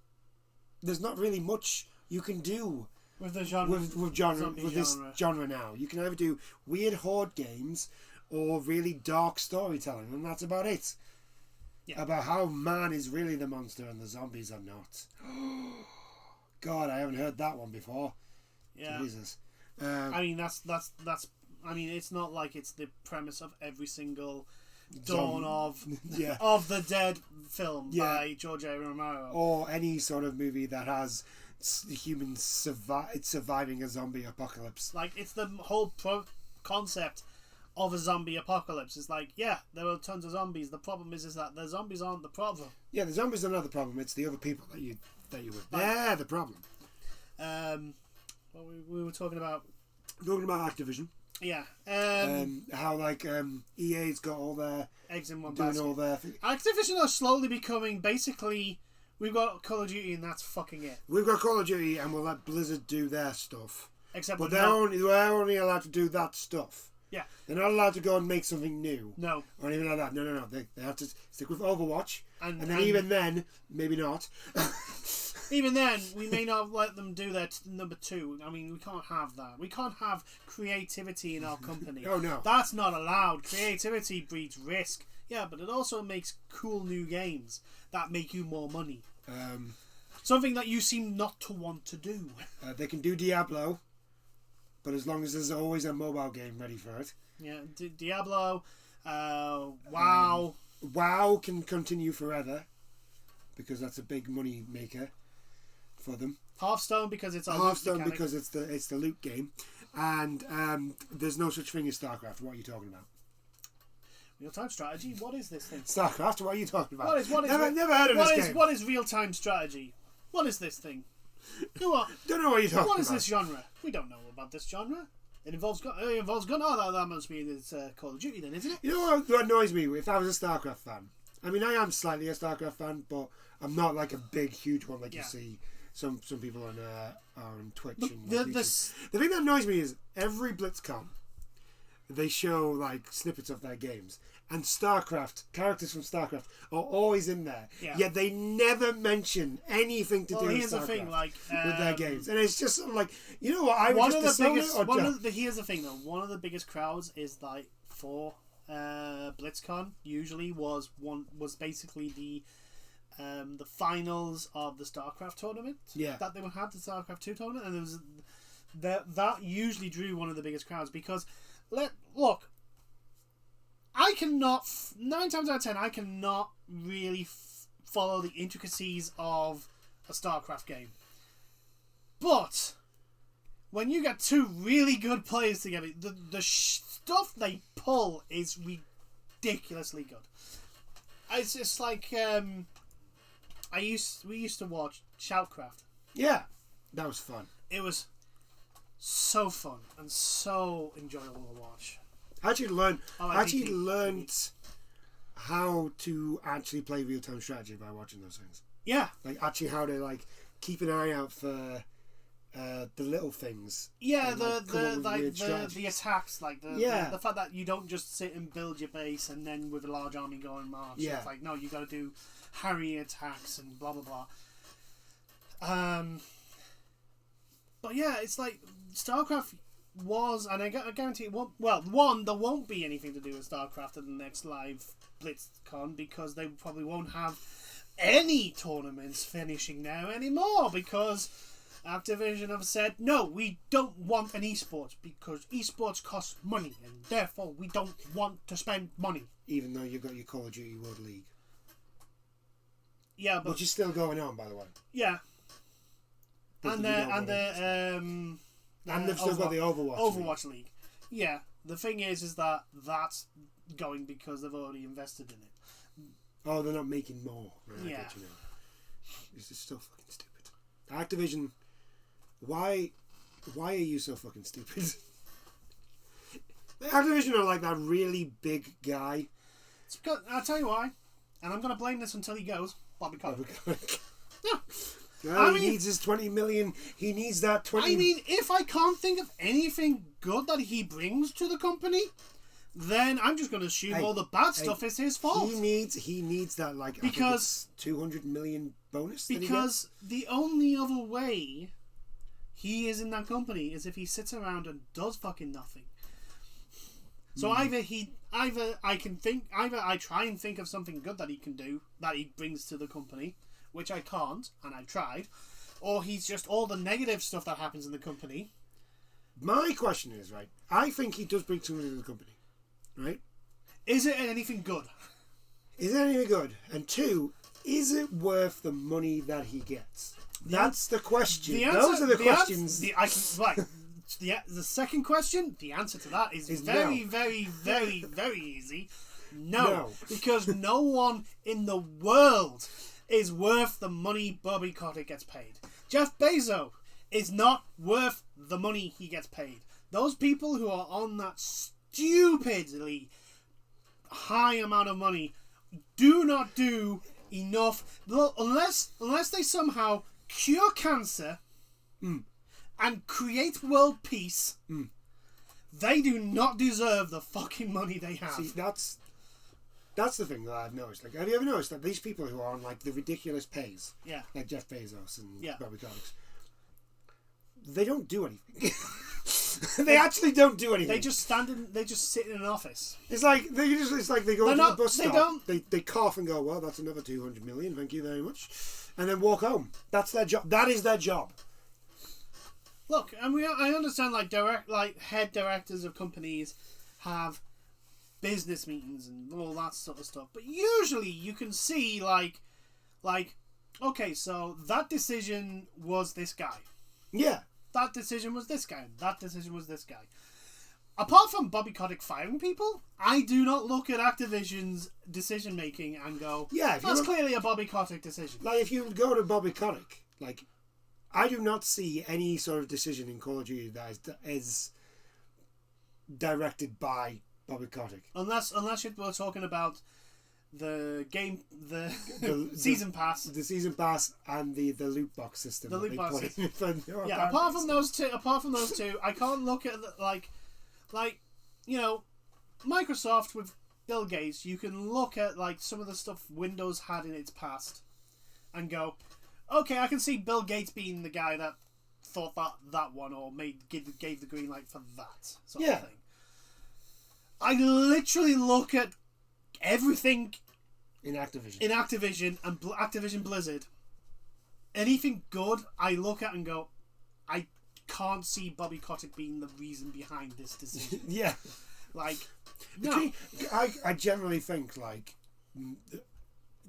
S1: There's not really much you can do
S2: with the genre
S1: with this genre now. You can either do weird horde games or really dark storytelling, and that's about it. Yeah. About how man is really the monster and the zombies are not. God, I haven't heard that one before.
S2: Yeah.
S1: Jesus.
S2: I mean, that's. I mean, it's not like it's the premise of every single Dawn of the Dead film by George A. Romero,
S1: or any sort of movie that has humans surviving a zombie apocalypse.
S2: Like, it's the whole concept of a zombie apocalypse. It's like, yeah, there are tons of zombies. The problem is that the zombies aren't the problem.
S1: Yeah, the zombies are not the problem. It's the other people that you with. They're the problem.
S2: What we were talking about.
S1: Talking about Activision.
S2: Yeah.
S1: How like EA's got all their
S2: eggs in one
S1: doing
S2: basket.
S1: All their
S2: Activision are slowly becoming basically. We've got Call of Duty and that's fucking it.
S1: We've got Call of Duty and we'll let Blizzard do their stuff.
S2: But
S1: they're only allowed to do that stuff.
S2: Yeah.
S1: They're not allowed to go and make something new.
S2: No.
S1: Or anything like that. No. They have to stick with Overwatch. And then even then, maybe not.
S2: Even then, we may not let them do their number 2. I mean, we can't have that. We can't have creativity in our company.
S1: Oh, no.
S2: That's not allowed. Creativity breeds risk. Yeah, but it also makes cool new games that make you more money. Something that you seem not to want to do.
S1: They can do Diablo, but as long as there's always a mobile game ready for it.
S2: Yeah, Diablo, WoW.
S1: WoW can continue forever, because that's a big money maker for them.
S2: Hearthstone because it's
S1: because it's the loot game, and there's no such thing as StarCraft. What are you talking about?
S2: Real-time strategy? What is this thing?
S1: StarCraft? What are you talking about?
S2: Never heard of this game. What is real-time strategy? What is this thing?
S1: Don't know what you're talking about.
S2: What is this genre? We don't know about this genre. It involves gun. Oh, that must be it's Call of Duty then, isn't it?
S1: You know what annoys me? If I was a StarCraft fan, I mean, I am slightly a StarCraft fan, but I'm not like a big, huge one like you see some people on Twitch and the thing that annoys me is every BlitzCon they show like snippets of their games, and characters from StarCraft are always in there. Yeah. Yet they never mention anything to do with StarCraft with their games, and it's just sort of like, you know what?
S2: Here's the thing though. One of the biggest crowds is like for BlitzCon usually was basically the finals of the StarCraft tournament.
S1: Yeah.
S2: That they would have the StarCraft 2 tournament, and there was that usually drew one of the biggest crowds because look. I cannot 9 times out of 10 I cannot really follow the intricacies of a StarCraft game, but when you get 2 really good players together, the stuff they pull is ridiculously good. It's just like we used to watch Shoutcraft.
S1: Yeah, that was fun.
S2: It was so fun and so enjoyable to watch.
S1: I actually learned how to actually play real-time strategy by watching those things.
S2: Yeah.
S1: Like, actually how to, like, keep an eye out for the little things.
S2: Yeah, and, the attacks, like, the fact that you don't just sit and build your base and then with a large army go and march. Yeah. It's like, no, you got to do harry attacks and blah, blah, blah. But yeah, it's like, StarCraft was, and I guarantee it won't. Well, there won't be anything to do with StarCraft at the next live BlitzCon because they probably won't have any tournaments finishing now anymore because Activision have said no, we don't want an esports because esports costs money and therefore we don't want to spend money.
S1: Even though you've got your Call of Duty World League.
S2: Yeah, but
S1: which is still going on, by the way.
S2: Yeah. And
S1: they've still got the Overwatch
S2: League. Yeah. The thing is that that's going because they've already invested in it.
S1: Oh, they're not making more. Right,
S2: yeah.
S1: I get you now. This is so fucking stupid. Activision, why are you so fucking stupid? Activision are like that really big guy.
S2: It's because, I'll tell you why, and I'm going to blame this until he goes. Bobby Kotick. Yeah.
S1: He needs his 20 million. He needs that 20.
S2: I mean, if I can't think of anything good that he brings to the company, then I'm just going to assume all the bad stuff is his fault.
S1: He needs that, like,
S2: because
S1: 200 million bonus.
S2: Because the only other way he is in that company is if he sits around and does fucking nothing. So either I try and think of something good that he can do, that he brings to the company, which I can't, and I've tried, or he's just all the negative stuff that happens in the company.
S1: My question is, right, I think he does bring something to the company, right?
S2: Is it anything good?
S1: Is it anything good? And two, is it worth the money that he gets? That's the question. Those are the questions.
S2: The second question, the answer to that is very,
S1: no.
S2: very, very, very easy. No. Because no one in the world is worth the money Bobby Kotick gets paid. Jeff Bezos is not worth the money he gets paid. Those people who are on that stupidly high amount of money do not do enough, unless they somehow cure cancer and create world peace. They do not deserve the fucking money they have.
S1: See, that's the thing that I've noticed. Like, have you ever noticed that these people who are on like the ridiculous pays, like Jeff Bezos and Bobby Kotick, they don't do anything. They actually don't do anything.
S2: They just they just sit in an office.
S1: It's like they go to the bus stop. They cough and go, well, that's another 200 million. Thank you very much, and then walk home. That's their job. That is their job.
S2: Look, and I understand head directors of companies have business meetings and all that sort of stuff, but usually you can see like okay, so that decision was this guy.
S1: Yeah.
S2: That decision was this guy. And that decision was this guy. Apart from Bobby Kotick firing people, I do not look at Activision's decision making and go, that's clearly a Bobby Kotick decision.
S1: Like, if you go to Bobby Kotick, like, I do not see any sort of decision in Call of Duty that is directed by Bobby Kotick.
S2: Unless we're talking about the game, the season pass,
S1: the season pass, and the loot box system.
S2: The loot box system.
S1: Yeah.
S2: Apart from those two, I can't look at like Microsoft with Bill Gates. You can look at like some of the stuff Windows had in its past, and go, okay, I can see Bill Gates being the guy that thought that one or gave the green light for that sort of thing. I literally look at everything
S1: in Activision
S2: and Activision Blizzard. Anything good, I look at and go, I can't see Bobby Kotick being the reason behind this decision.
S1: Yeah,
S2: like no.
S1: I generally think like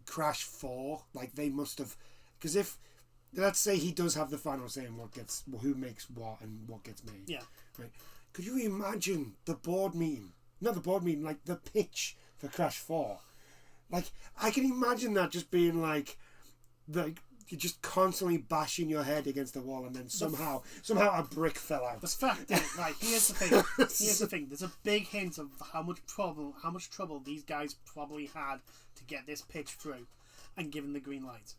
S1: Crash 4, like they must have, because if let's say he does have the final say in who makes what and what gets made.
S2: Yeah.
S1: Right. Could you imagine the board meeting? Not the board meeting, like the pitch for Crash 4. Like, I can imagine that just being like you're just constantly bashing your head against the wall, and then somehow a brick fell out.
S2: The fact is, like, here's the thing. There's a big hint of how much trouble these guys probably had to get this pitch through and given the green light.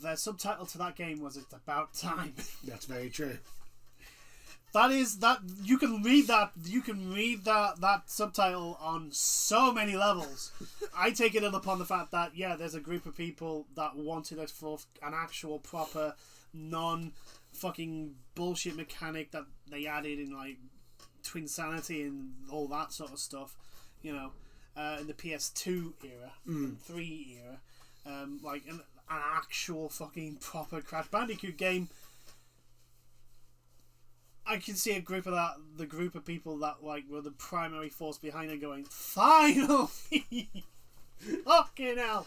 S2: The subtitle to that game was "It's About Time."
S1: That's very true.
S2: That you can read that subtitle on so many levels. I take it upon the fact that there's a group of people that wanted us for an actual proper non fucking bullshit mechanic that they added in like Twin Sanity and all that sort of stuff, in the PS2 era, and 3 era, like an actual fucking proper Crash Bandicoot game. I can see the group of people that like were the primary force behind it going, finally, fucking hell,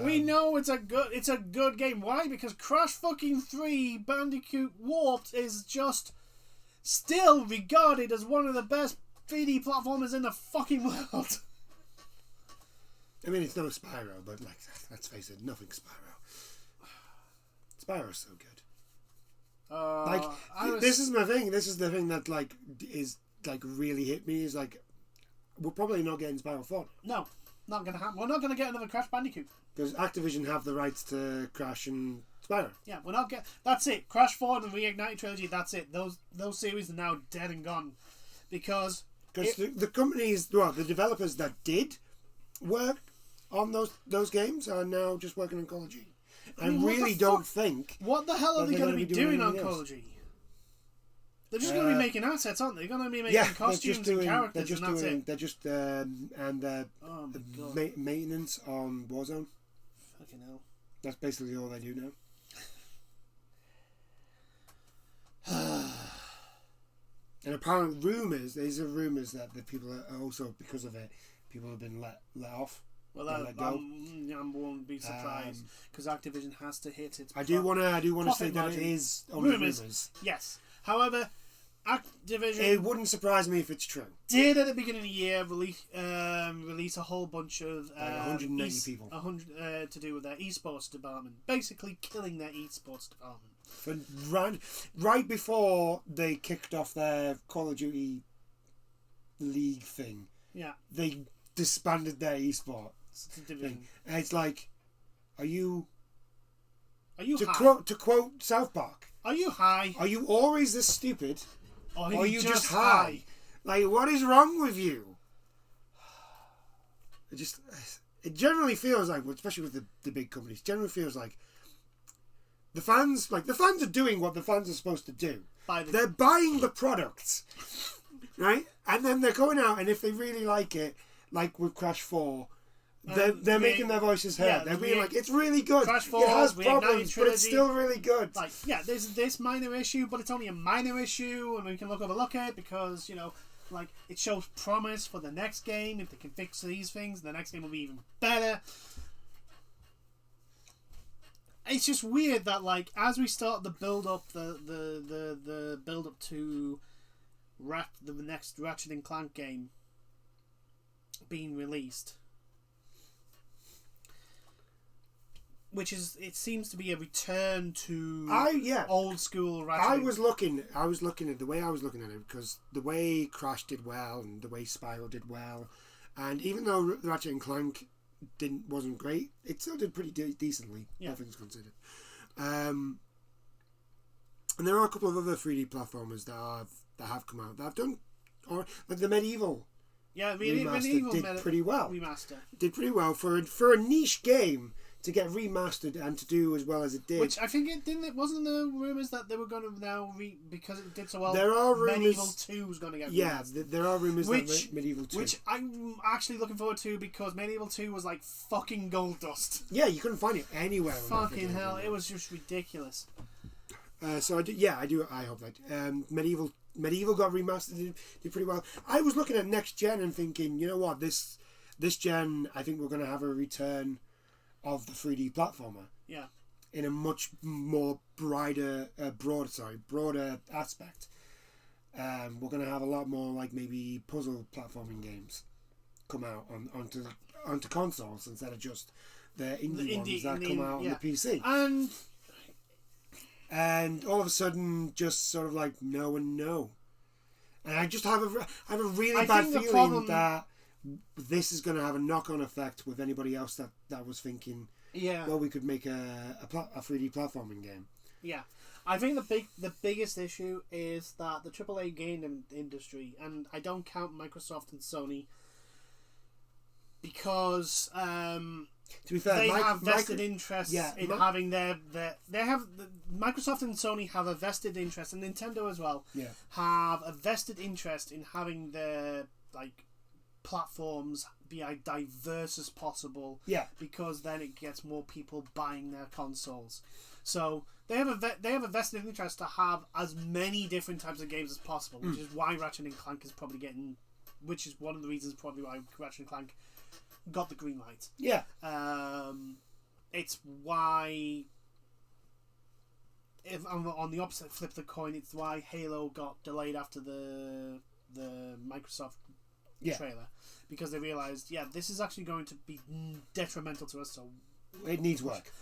S2: we know it's a good game. Why? Because Crash fucking 3 Bandicoot Warped is just still regarded as one of the best 3D platformers in the fucking world.
S1: I mean, it's no Spyro, but like, let's face it, nothing Spyro. Spyro's so good. This is my thing. This is the thing that is really hit me. Is like, we're probably not getting Spyro 4.
S2: No, not gonna happen. We're not gonna get another Crash Bandicoot
S1: because Activision have the rights to Crash and Spyro.
S2: Yeah, we're not get. That's it. Crash 4 and the Reignited trilogy. That's it. Those series are now dead and gone because
S1: the companies, well, the developers that did work on those games are now just working on Call of Duty. I really don't think.
S2: What the hell are they going to be doing on Call of Duty? They're just going to be making assets, aren't they? They're going to be making costumes and characters, and that's it.
S1: They're just maintenance on Warzone.
S2: Fucking hell.
S1: That's basically all they do now. And apparently, these are rumours that the people are also, because of it, people have been let off.
S2: Well, I won't be surprised because Activision has to hit its.
S1: I do want to say that it is only rumours.
S2: Yes, however, Activision.
S1: It wouldn't surprise me if it's true.
S2: Did at the beginning of the year release a whole bunch of
S1: 190 people
S2: 100 to do with their esports department, basically killing their esports department.
S1: Right before they kicked off their Call of Duty League thing, they disbanded their esports thing. And it's like, are you to quote South Park?
S2: Are you high?
S1: Are you always this stupid? Or are you just high? Like, what is wrong with you? It generally feels like, especially with the big companies, generally feels like the fans are doing what the fans are supposed to do. They're buying the product, right? And then they're going out, and if they really like it, like with Crash 4, they're making their voices heard. They're being like, it's really good.
S2: Crash 4,
S1: it has problems, but it's still really good.
S2: Like, there's this minor issue, but it's only a minor issue, and we can overlook it because, like, it shows promise for the next game. If they can fix these things, the next game will be even better. It's just weird that, like, as we start the build up, the build up to the next Ratchet and Clank game being released, which it seems to be a return to old school Ratchet.
S1: I was looking at the way I was looking at it, because the way Crash did well and the way Spyro did well, and even though Ratchet and Clank wasn't great, it still did pretty decently, all things considered. And there are a couple of other 3D platformers that have come out that have done, or like the Medieval.
S2: Yeah,
S1: Medieval did pretty well.
S2: Remaster
S1: did pretty well for a niche game to get remastered and to do as well as it did.
S2: Which I think wasn't there rumours that they were going to now because it did so well.
S1: There are rumours
S2: Medieval 2 was going to get remastered.
S1: There are rumours that Medieval 2,
S2: which I'm actually looking forward to, because Medieval 2 was like fucking gold dust.
S1: Yeah, you couldn't find it anywhere.
S2: Fucking hell, it was just ridiculous.
S1: So I hope that Medieval got remastered, did pretty well. I was looking at next gen and thinking, you know what, this gen, I think we're going to have a return of the 3D platformer.
S2: Yeah.
S1: In a much more broader aspect. We're going to have a lot more, like, maybe puzzle platforming games come out onto consoles instead of just the indie ones that come out on the PC. And all of a sudden, just sort of like no and no. And I just have a really bad feeling that this is going to have a knock-on effect with anybody else that was thinking, well, we could make a 3D platforming game.
S2: Yeah, I think the biggest issue is that the AAA game industry, and I don't count Microsoft and Sony, because
S1: to be fair,
S2: they have vested interest in having Microsoft and Sony have a vested interest, and Nintendo as well have a vested interest in having their platforms be as diverse as possible. Yeah, because then it gets more people buying their consoles. So they have a vested interest to have as many different types of games as possible, which is why Ratchet and Clank is probably getting, which is one of the reasons probably why Ratchet and Clank got the green light. Yeah. It's why, if on the opposite flip of the coin, it's why Halo got delayed after the Microsoft trailer, because they realized, this is actually going to be detrimental to us. So
S1: it needs work.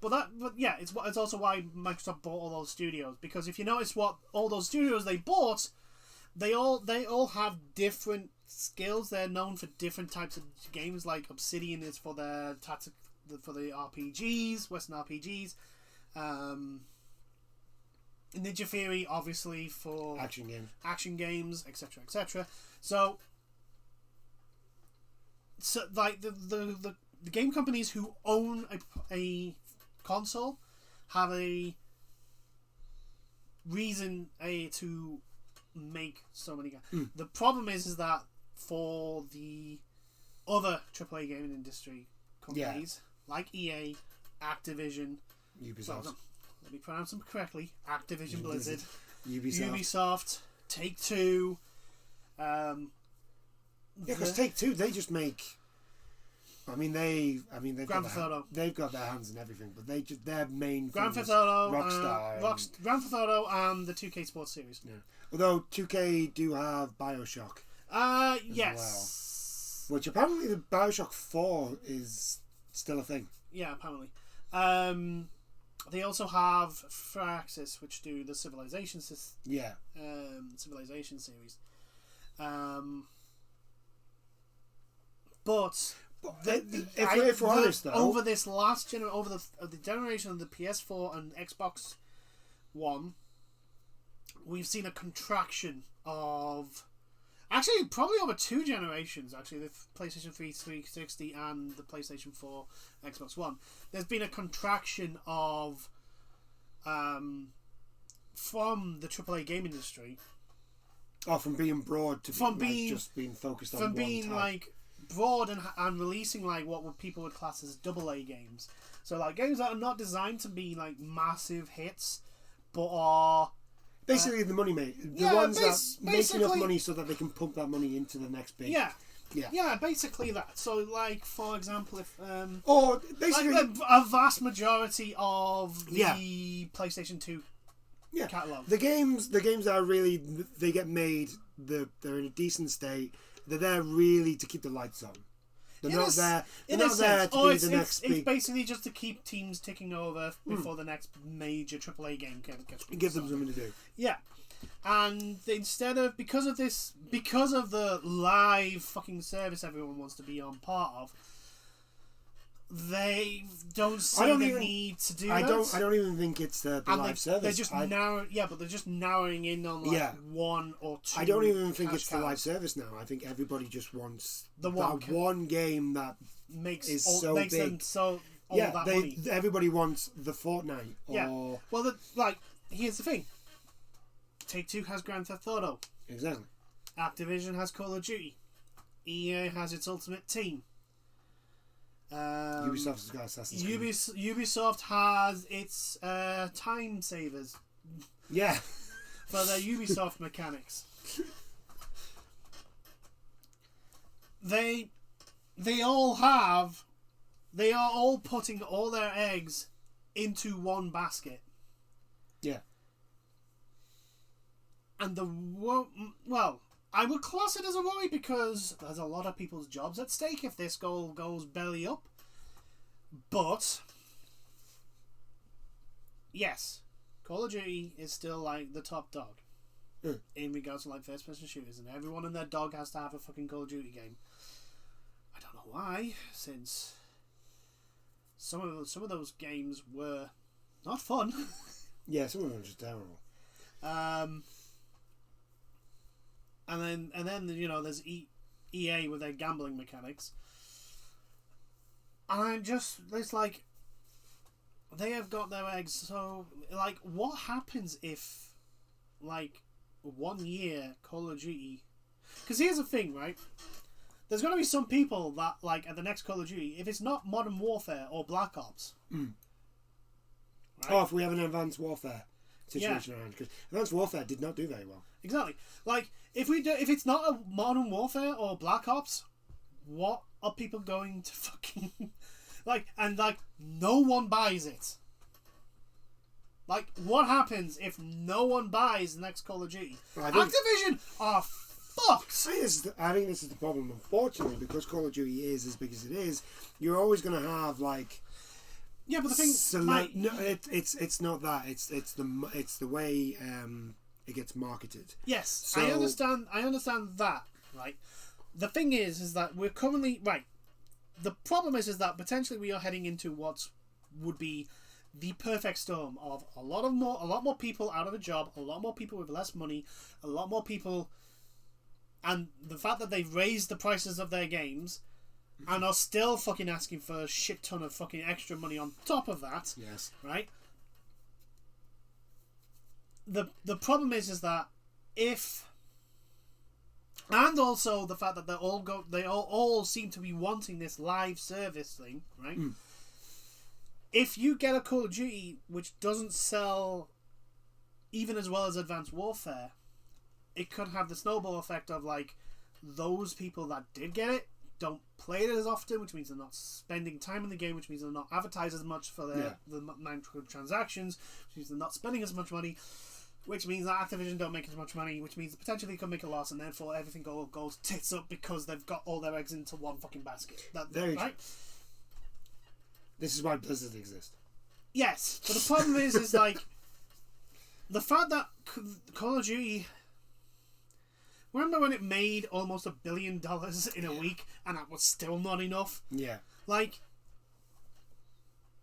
S2: But it's also why Microsoft bought all those studios, because if you notice what all those studios they bought, they all have different skills. They're known for different types of games. Like Obsidian is for their for the RPGs, Western RPGs. Ninja Theory obviously for action games, etc., etc. So like the game companies who own a console have a reason to make so many games. The problem is that for the other AAA gaming industry companies like EA, Activision,
S1: Ubisoft.
S2: Let me pronounce them correctly. Activision Blizzard,
S1: Ubisoft,
S2: Take-Two.
S1: Because Take-Two, they just make. They've
S2: Grand Theft Auto.
S1: They've got their hands in everything, but their main
S2: Grand Theft Auto,
S1: Rockstar,
S2: Grand Theft Auto, and the 2K Sports Series.
S1: Yeah. Although 2K do have BioShock.
S2: Yes.
S1: Well. Which apparently the BioShock 4 is still a thing.
S2: Yeah, apparently. They also have Firaxis, which do the Civilization Civilization series. But
S1: if we're honest, though,
S2: over this last over the generation of the PS4 and Xbox One, we've seen a contraction of, actually probably over 2 generations. Actually, the PlayStation 3 360 and the PlayStation 4 Xbox One. There's been a contraction of from the AAA game industry.
S1: From being broad to just being focused on one type.
S2: Broad and releasing what people would class as AA games. So games that are not designed to be massive hits, but are
S1: basically the money the ones that make enough money so that they can pump that money into the next big.
S2: Yeah, basically that. So for example, if
S1: or basically
S2: a vast majority of the PlayStation 2 catalog,
S1: the games that are really, they get made, they're in a decent state. They're there really to keep the lights on. They're not there to be the next big.
S2: It's basically just to keep teams ticking over before the next major AAA game gets
S1: give them something to do.
S2: Yeah. And instead of, because of the live fucking service everyone wants to be on part of, they don't see the need to do that.
S1: I don't even think it's the live service.
S2: They're just they're just narrowing in on one or two.
S1: I don't even think it's the live service now. I think everybody just wants that one game that is so big. Them money. Everybody wants the Fortnite.
S2: Well, here's the thing. Take-Two has Grand Theft Auto.
S1: Exactly.
S2: Activision has Call of Duty. EA has its Ultimate Team.
S1: Ubisoft has got Assassin's Creed.
S2: Ubisoft has its time savers.
S1: Yeah.
S2: For their Ubisoft mechanics. They are all putting all their eggs into one basket.
S1: Yeah.
S2: And I would class it as a worry because there's a lot of people's jobs at stake if this goal goes belly up. But yes, Call of Duty is still the top dog in regards to first person shooters, and everyone and their dog has to have a fucking Call of Duty game. I don't know why, since some of those games were not fun.
S1: Yeah, some of them were just terrible.
S2: And then there's EA with their gambling mechanics. And it's they have got their eggs. So what happens if 1 year Call of Duty? Because here's the thing, right? There's going to be some people that at the next Call of Duty, if it's not Modern Warfare or Black Ops.
S1: Right? Oh, if we have an Advanced Warfare situation around, because Advanced Warfare did not do very well.
S2: Exactly. If it's not a Modern Warfare or Black Ops, what are people going to fucking no one buys it? What happens if no one buys the next Call of Duty? Activision are fucked.
S1: I think this is the problem, unfortunately, because Call of Duty is as big as it is. You're always going to have like.
S2: Yeah, but the thing.
S1: No, it's not that. It's the way it gets marketed.
S2: Yes,
S1: so,
S2: I understand that. Right. The thing is that we're currently right. The problem is that potentially we are heading into what would be the perfect storm of a lot more people out of a job, a lot more people with less money, a lot more people, and the fact that they've raised the prices of their games and are still fucking asking for a shit ton of fucking extra money on top of that.
S1: Yes.
S2: Right? The problem is that if, and also the fact that they all seem to be wanting this live service thing, right? Mm. If you get a Call of Duty which doesn't sell even as well as Advanced Warfare, it could have the snowball effect of like those people that did get it don't play it as often, which means they're not spending time in the game, which means they're not advertised as much for the microtransactions, which means they're not spending as much money, which means that Activision don't make as much money, which means potentially they could make a loss, and therefore everything goes tits up because they've got all their eggs into one fucking basket. Right?
S1: This is why Blizzard exists.
S2: Yes, but the problem is like the fact that Call of Duty. Remember when it made almost $1 billion in a week, and that was still not enough?
S1: Yeah.
S2: Like,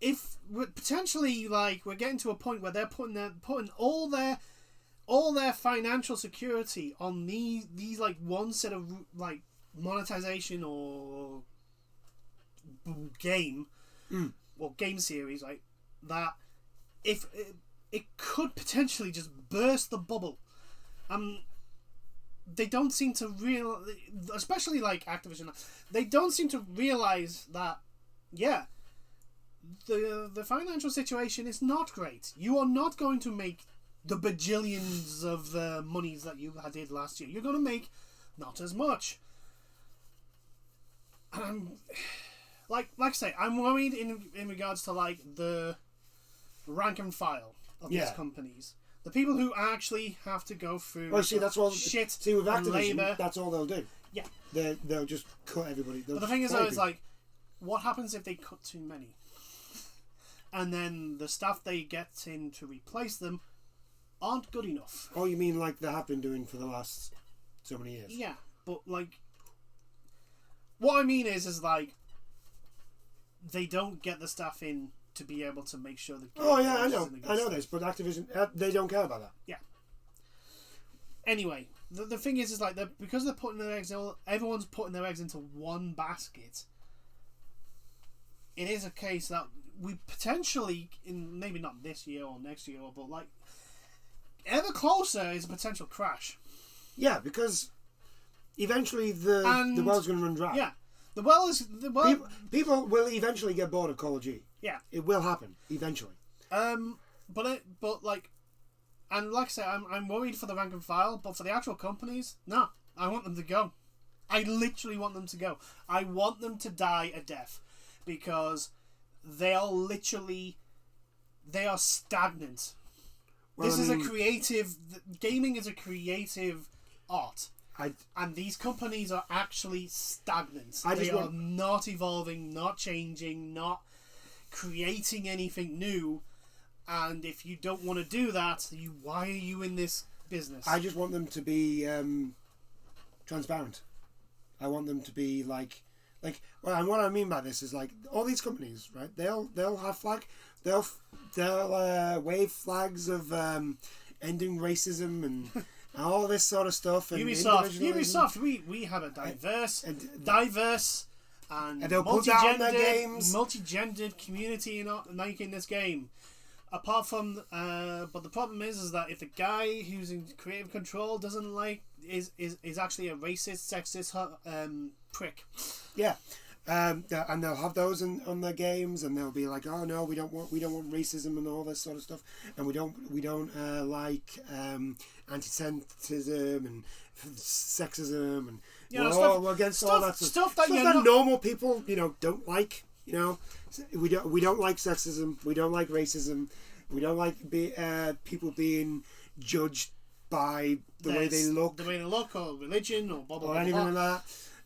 S2: if we're potentially like we're getting to a point where they're putting all their financial security on these like one set of like monetization or game or game series, like that, if it could potentially just burst the bubble. They don't seem to especially like Activision, they don't seem to realize that, yeah, the financial situation is not great. You are not going to make the bajillions of monies that you did last year. You're going to make not as much. And like I say, I'm worried in regards to like the rank and file of these companies. The people who actually have to go through
S1: that's all
S2: shit.
S1: See, with Activision,
S2: labor,
S1: that's all they'll do.
S2: Yeah,
S1: they'll just cut everybody.
S2: But the thing is, though, is like, what happens if they cut too many, and then the staff they get in to replace them aren't good enough?
S1: Oh, you mean like they have been doing for the last so many years?
S2: Yeah, but like, what I mean is like, they don't get the staff in to be able to make sure the game
S1: I know this, but Activision, they don't care about that.
S2: Yeah. Anyway, the thing is like because they're putting their eggs, everyone's putting their eggs into one basket. It is a case that we potentially, in maybe not this year or next year, but like ever closer is a potential crash.
S1: Yeah, because eventually the well's going to run dry.
S2: Yeah, the well.
S1: People will eventually get bored of Call of Duty.
S2: Yeah,
S1: it will happen eventually.
S2: But like, and like I say, I'm worried for the rank and file, but for the actual companies, no, I want them to go. I literally want them to go. I want them to die a death because they are stagnant. Well, this is a creative. Gaming is a creative art. And these companies are actually stagnant. They are not evolving, not changing, not creating anything new. And if you don't want to do that, why are you in this business?
S1: I just want them to be transparent. I want them to be like, and what I mean by this is like all these companies, right? They'll have they'll wave flags of ending racism and all this sort of stuff. And
S2: Ubisoft, we have a diverse and
S1: they'll put that on their games.
S2: Multi-gendered community in making this game. Apart from, but the problem is that if the guy who's in creative control doesn't like is actually a racist, sexist prick. Yeah.
S1: And they'll have those on their games, and they'll be like, "Oh no, we don't want racism and all this sort of stuff, and we don't like anti-Semitism and sexism, and we're against all that stuff that normal people don't like. We don't like sexism, we don't like racism, we don't like people being judged by the way they look,
S2: or religion, or blah blah
S1: or
S2: blah,
S1: anything
S2: blah.
S1: like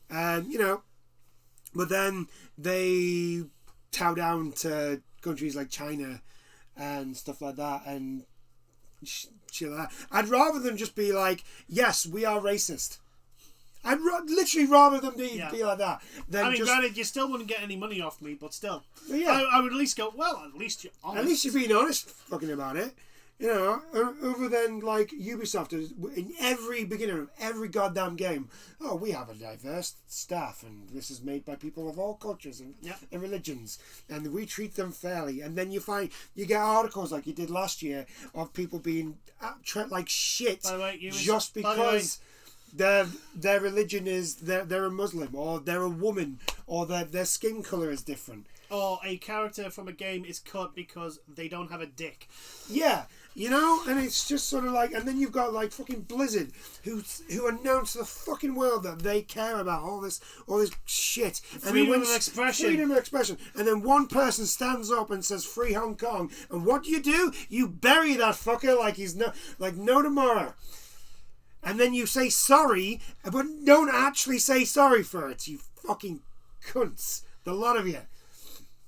S1: that. You know, but then they tow down to countries like China and stuff like that, and shit like that. I'd rather them just be like, yes, we are racist. I'd literally rather them be like that. Than
S2: granted, you still wouldn't get any money off me, but still.
S1: Yeah.
S2: I would at least go, well, at least you're honest.
S1: At least you're being honest fucking about it. You know, other than like Ubisoft, in every beginning of every goddamn game, oh, we have a diverse staff, and this is made by people of all cultures and religions, and we treat them fairly. And then you get articles like you did last year of people being treated like shit just because their religion is they're a Muslim, or they're a woman, or their skin color is different,
S2: or a character from a game is cut because they don't have a dick.
S1: Yeah. You know, and it's just sort of like, and then you've got like fucking Blizzard, who announced to the fucking world that they care about all this shit.
S2: Freedom of expression.
S1: And then one person stands up and says "Free Hong Kong," and what do? You bury that fucker like he's no tomorrow. And then you say sorry, but don't actually say sorry for it. You fucking cunts, the lot of you.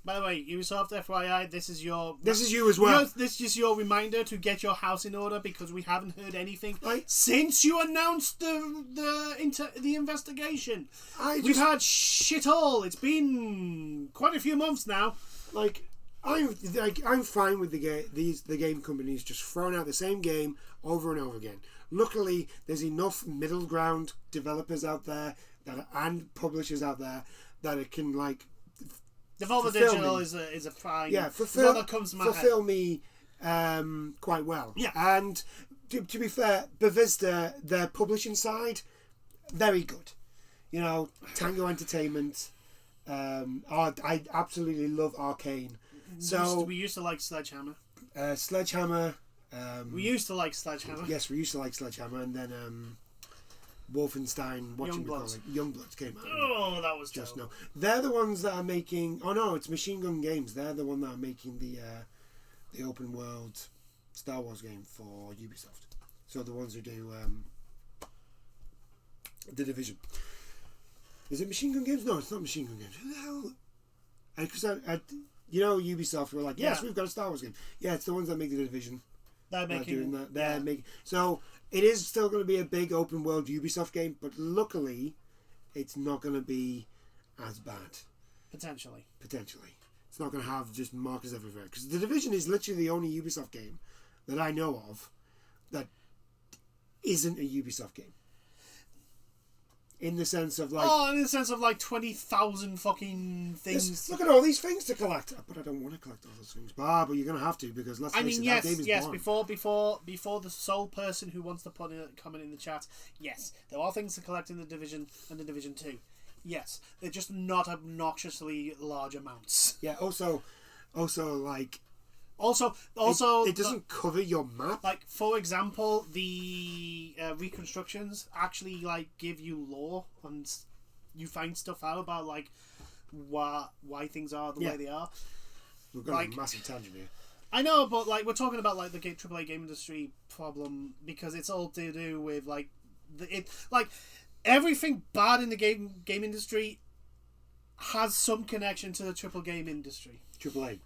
S2: By the way, Ubisoft, FYI, this is you
S1: as well.
S2: This is your reminder to get your house in order, because we haven't heard anything since you announced the investigation. We've had shit all. It's been quite a few months now.
S1: I'm fine with the game companies just throwing out the same game over and over again. Luckily, there's enough middle ground developers out there and publishers out there that it can like.
S2: Devolver Digital is a fine.
S1: Yeah, fulfill me quite well. Yeah, and to be fair, Bethesda, their publishing side, very good. You know, Tango Entertainment. I absolutely love Arcane.
S2: We used to like Sledgehammer.
S1: Sledgehammer.
S2: We used to like Sledgehammer.
S1: Yes, we used to like Sledgehammer, and then Wolfenstein, Youngbloods came out.
S2: Oh, that was
S1: just no. They're the ones that are making. Oh no, it's Machine Gun Games. They're the one that are making the open world Star Wars game for Ubisoft. So the ones who do the Division. Is it Machine Gun Games? No, it's not Machine Gun Games. Who the hell? Because Ubisoft were like, yes, we've got a Star Wars game. Yeah, it's the ones that make the Division.
S2: They're making
S1: that. They're making. So it is still going to be a big open world Ubisoft game, but luckily, it's not going to be as bad.
S2: Potentially,
S1: it's not going to have just markers everywhere, because the Division is literally the only Ubisoft game that I know of that isn't a Ubisoft game. In the sense of
S2: 20,000 fucking things.
S1: Look at all these things to collect. But I don't want to collect all those things. But you're going to have to, because let's face it, that game is boring.
S2: Before the sole person who wants to put a comment in the chat, yes, there are things to collect in the Division and the Division 2. Yes, they're just not obnoxiously large amounts.
S1: Yeah. Also, like.
S2: Also,
S1: it doesn't cover your map.
S2: Like, for example, the reconstructions actually like give you lore, and you find stuff out about like why things are the way they are.
S1: We've got a massive tangent here.
S2: I know, but like we're talking about like the AAA game industry problem, because it's all to do with like everything bad in the game industry has some connection to the AAA game industry.
S1: AAA.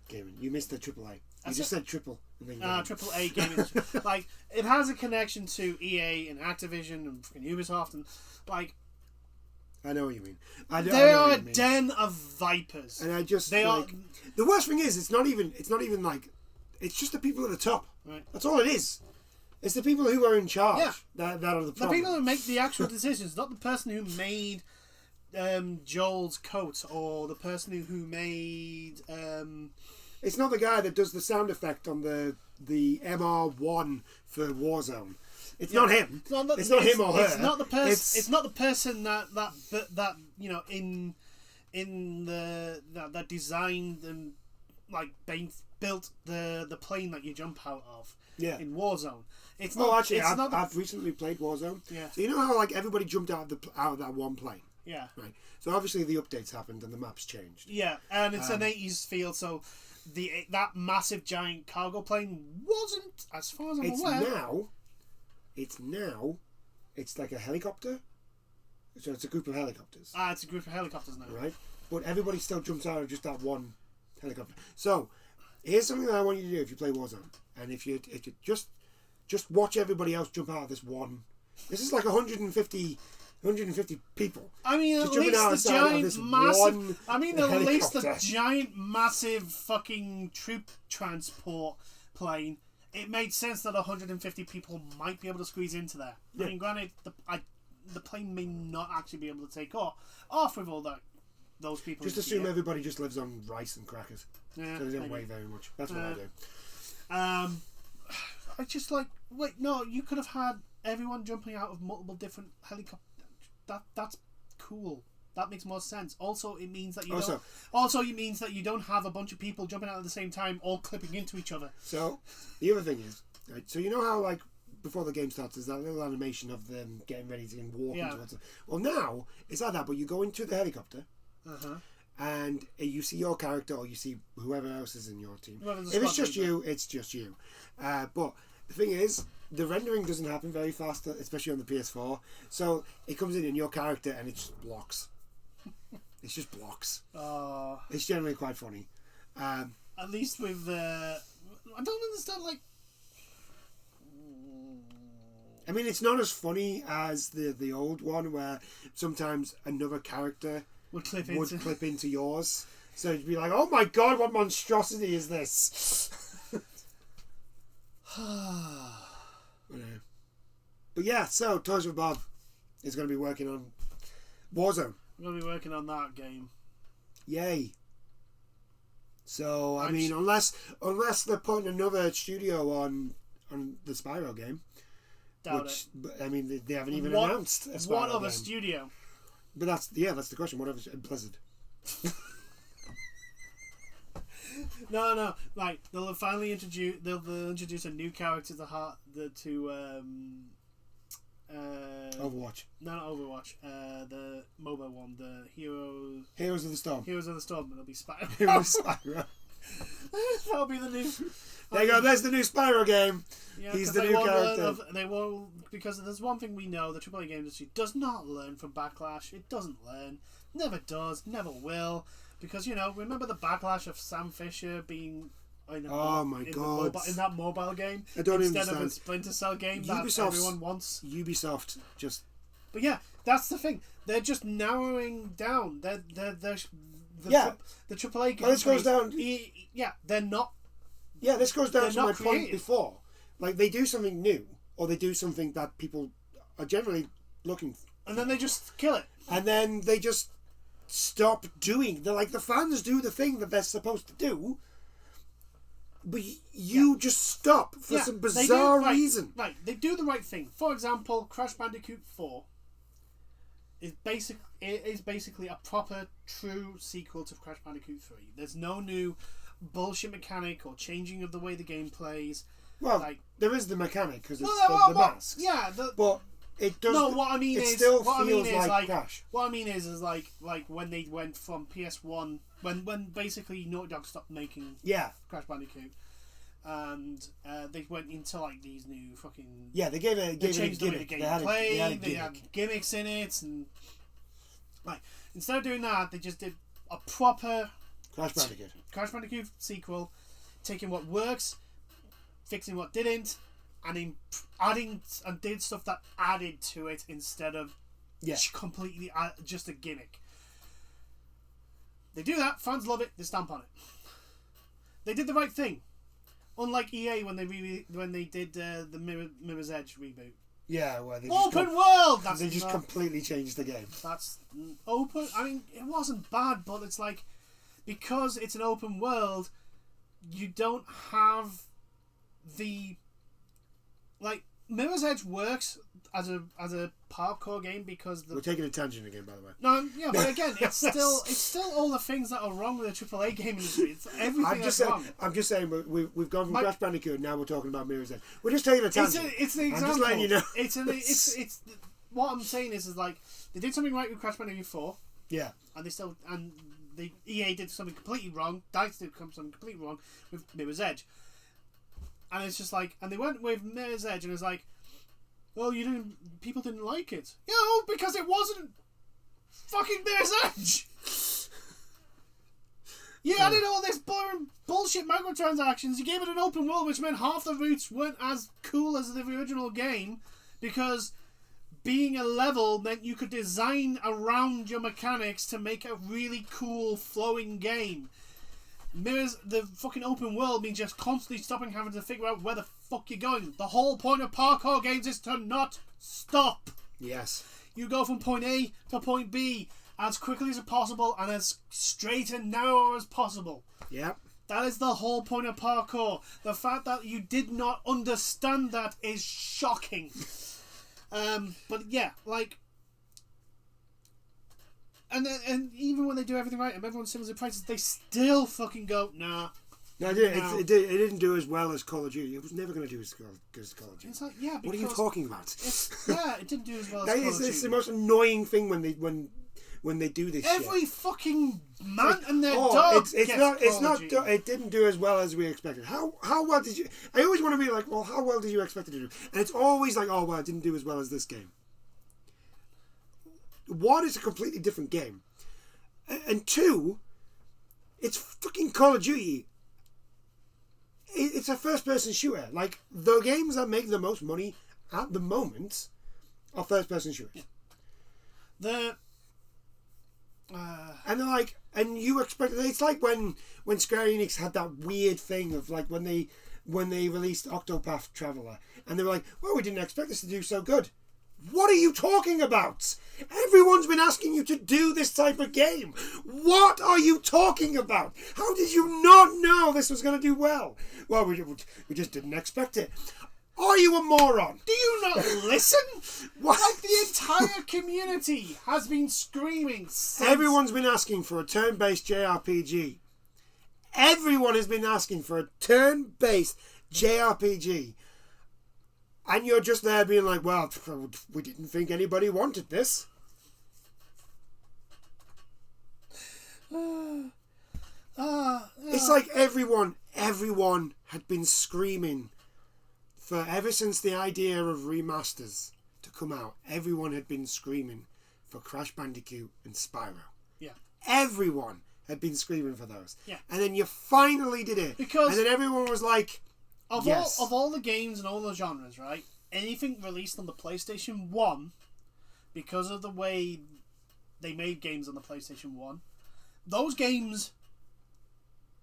S1: Gaming. You missed the AAA. You just said triple.
S2: AAA gaming. Like, it has a connection to EA and Activision and freaking Ubisoft, and like.
S1: I know what you mean.
S2: They are a den of vipers.
S1: And the worst thing is, it's not even like, it's just the people at the top.
S2: Right.
S1: That's all it is. It's the people who are in charge. Yeah. That are the problem.
S2: The people who make the actual decisions, not the person who made Joel's coat, or the person who made.
S1: It's not the guy that does the sound effect on the MR1 for Warzone. It's not him. It's not him or her.
S2: It's not the person. It's not the person that you know that designed and like built the plane that you jump out of.
S1: Yeah.
S2: In Warzone. It's
S1: not.
S2: Oh,
S1: actually, I've recently played Warzone.
S2: Yeah.
S1: So you know how like everybody jumped out of that one plane.
S2: Yeah.
S1: Right. So obviously the updates happened and the maps changed.
S2: Yeah, and it's an 80s feel, so that massive giant cargo plane wasn't, as far as I'm aware.
S1: It's now It's like a helicopter. So it's a group of helicopters.
S2: It's a group of helicopters now.
S1: Right? But everybody still jumps out of just that one helicopter. So, here's something that I want you to do if you play Warzone. And if you just watch everybody else jump out of this one. This is like 150 people.
S2: I mean, at least the giant, massive... I mean, at least the giant, massive fucking troop transport plane. It made sense that 150 people might be able to squeeze into there. Yeah. I mean, granted, the plane may not actually be able to take off with all those people.
S1: Just assume everybody just lives on rice and crackers. Yeah, so they don't weigh very much. That's what I do.
S2: I just like... Wait, no, you could have had everyone jumping out of multiple different helicopters. That's cool. That makes more sense. Also, it means that you don't have a bunch of people jumping out at the same time, all clipping into each other.
S1: So, the other thing is, right, so you know how, like, before the game starts, there's that little animation of them getting ready to walk towards it. Well, now, it's like that, but you go into the helicopter, and you see your character, or you see whoever else is in your team. If it's just you, it's just you. But the thing is, the rendering doesn't happen very fast, especially on the PS4. So it comes in your character and it just blocks. It's just blocks. It's generally quite funny.
S2: At least with the... I don't understand, like...
S1: I mean, it's not as funny as the old one where sometimes another character would clip into yours. So you'd be like, oh my god, what monstrosity is this? But yeah, so Toys with Bob is going to be working on Warzone.
S2: I'm going to be working on that game.
S1: Yay. So, I mean, unless they're putting another studio on the Spyro game.
S2: Doubt it.
S1: I mean, they haven't even announced a Spyro game.
S2: What other studio?
S1: But that's the question. What other Blizzard?
S2: No. Like they'll finally introduce a new character to
S1: Overwatch.
S2: No, not Overwatch. The mobile one, the
S1: Heroes of the Storm.
S2: It'll be Spyro.
S1: Heroes of Spyro.
S2: That'll be the new.
S1: There you go. There's the new Spyro game. Yeah, he's the new character.
S2: They will, because there's one thing we know: the AAA game industry does not learn from Backlash. It doesn't learn. Never does. Never will. Because remember the backlash of Sam Fisher being in that mobile game instead of a Splinter Cell game that everyone wants.
S1: Ubisoft just.
S2: But yeah, that's the thing. They're just narrowing down. The AAA game.
S1: Well, this goes down.
S2: They're not.
S1: Yeah, this goes down to my point before. Like they do something new, or they do something that people are generally looking for,
S2: and then they just kill it,
S1: and then they just stop doing. They're like the fans do the thing that they're supposed to do, but you just stop for some bizarre reason.
S2: Right, they do the right thing. For example, Crash Bandicoot 4 is basically a proper, true sequel to Crash Bandicoot 3. There's no new bullshit mechanic or changing of the way the game plays.
S1: Well, there is the mechanic because it's the masks.
S2: Yeah,
S1: but it does.
S2: No, what I mean is,
S1: still feels like Crash.
S2: What I mean is like when they went from PS1, when basically Naughty Dog stopped making Crash Bandicoot, and they went into like these new fucking
S1: they gave it a gimmick.
S2: They had gimmicks in it, and like instead of doing that, they just did a proper Crash Bandicoot sequel, taking what works, fixing what didn't, and adding and did stuff that added to it instead of completely just a gimmick. They do that, fans love it, they stamp on it. They did the right thing, unlike EA when they did the Mirror's Edge reboot.
S1: Yeah, well, they
S2: open world.
S1: They just completely changed the game.
S2: That's open. I mean, it wasn't bad, but it's like because it's an open world, you don't have the Mirror's Edge works as a parkour game because
S1: we're taking a tangent again, by the way.
S2: No, yeah, but again, it's still all the things that are wrong with the AAA game industry. It's everything that's wrong.
S1: I'm just saying we've gone from Crash Bandicoot and now we're talking about Mirror's Edge. We're just taking a tangent.
S2: It's the example.
S1: I'm just letting you know.
S2: It's what I'm saying is like they did something right with Crash Bandicoot 4.
S1: Yeah.
S2: And the EA did something completely wrong. DICE did something completely wrong with Mirror's Edge. And it's just like, and they went with Mirror's Edge, and it's like, well, people didn't like it. Because it wasn't fucking Mirror's Edge. You added all this boring bullshit microtransactions. You gave it an open world, which meant half the routes weren't as cool as the original game, because being a level meant you could design around your mechanics to make a really cool flowing game. The fucking open world means just constantly stopping, having to figure out where the fuck you're going. The whole point of parkour games is to not stop.
S1: Yes.
S2: You go from point A to point B as quickly as possible and as straight and narrow as possible.
S1: Yep.
S2: That is the whole point of parkour. The fact that you did not understand that is shocking. But yeah, like, and even when they do everything right and everyone sings the prices, they still fucking go, nah.
S1: No, it didn't do as well as Call of Duty. It was never going to do as good as Call of Duty.
S2: It's like, yeah,
S1: what are you talking about?
S2: It didn't do as well as Call of Duty.
S1: It's the most annoying thing when they do this.
S2: Every
S1: shit.
S2: Fucking man and their dog.
S1: It didn't do as well as we expected. How well did you? I always want to be like, well, how well did you expect it to do? And it's always like, oh well, it didn't do as well as this game. One, it's a completely different game, and two, it's fucking Call of Duty. It's a first-person shooter. Like, the games that make the most money at the moment are first-person shooters.
S2: Yeah.
S1: And they're like, and you expect it's like when Square Enix had that weird thing of like when they released Octopath Traveler, and they were like, well, we didn't expect this to do so good. What are you talking about? Everyone's been asking you to do this type of game. What are you talking about? How did you not know this was going to do well? Well, we just didn't expect it. Are you a moron?
S2: Do you not listen?
S1: What?
S2: Like, the entire community has been screaming since...
S1: Everyone's been asking for a turn-based JRPG. Everyone has been asking for a turn-based JRPG. And you're just there being like, well, we didn't think anybody wanted this. It's like everyone had been screaming for ever since the idea of remasters to come out. Everyone had been screaming for Crash Bandicoot and Spyro.
S2: Yeah.
S1: Everyone had been screaming for those.
S2: Yeah.
S1: And then you finally did it.
S2: Because...
S1: And then everyone was like...
S2: Of all the games and all the genres, right? Anything released on the PlayStation 1, because of the way they made games on the PlayStation 1, those games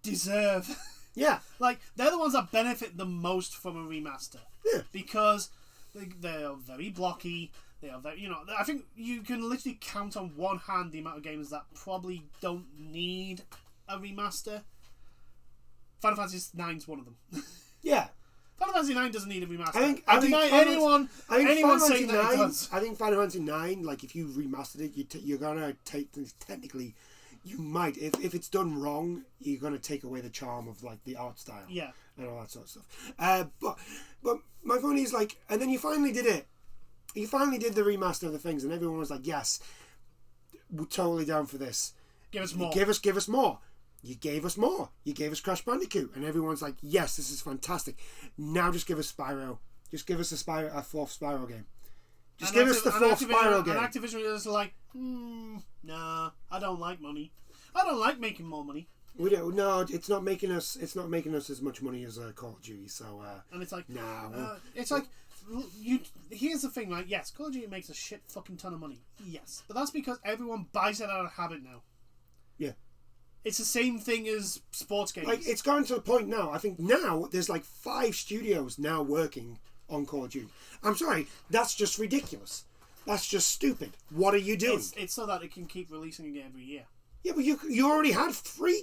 S2: deserve...
S1: Yeah.
S2: Like, they're the ones that benefit the most from a remaster.
S1: Yeah.
S2: Because they are very blocky. They are very... I think you can literally count on one hand the amount of games that probably don't need a remaster. Final Fantasy IX's one of them.
S1: Yeah.
S2: Final Fantasy IX doesn't need a remaster.
S1: I
S2: deny anyone saying that it does.
S1: I think Final Fantasy IX, like, if you remastered it, you're gonna take technically, you might, if it's done wrong, you're gonna take away the charm of like the art style,
S2: yeah,
S1: and all that sort of stuff. But my point is like, and then you finally did it. You finally did the remaster of the things, and everyone was like, yes, we're totally down for this.
S2: Give us more.
S1: Give us more. You gave us more. You gave us Crash Bandicoot. And everyone's like, yes, this is fantastic. Now just give us Spyro. Just give us a fourth Spyro game. Just give us the fourth Spyro game.
S2: And Activision is like, nah, I don't like money. I don't like making more money.
S1: We don't. No, it's not making us. It's not making us as much money as Call of Duty. So.
S2: And it's like,
S1: nah.
S2: It's like, here's the thing, right? Yes, Call of Duty makes a shit fucking ton of money. Yes, but that's because everyone buys it out of habit now.
S1: Yeah.
S2: It's the same thing as sports games.
S1: Like, it's gotten to the point now. I think now there's like 5 studios now working on Call of Duty. I'm sorry, that's just ridiculous. That's just stupid. What are you doing?
S2: It's so that it can keep releasing again every year.
S1: Yeah, but you already had free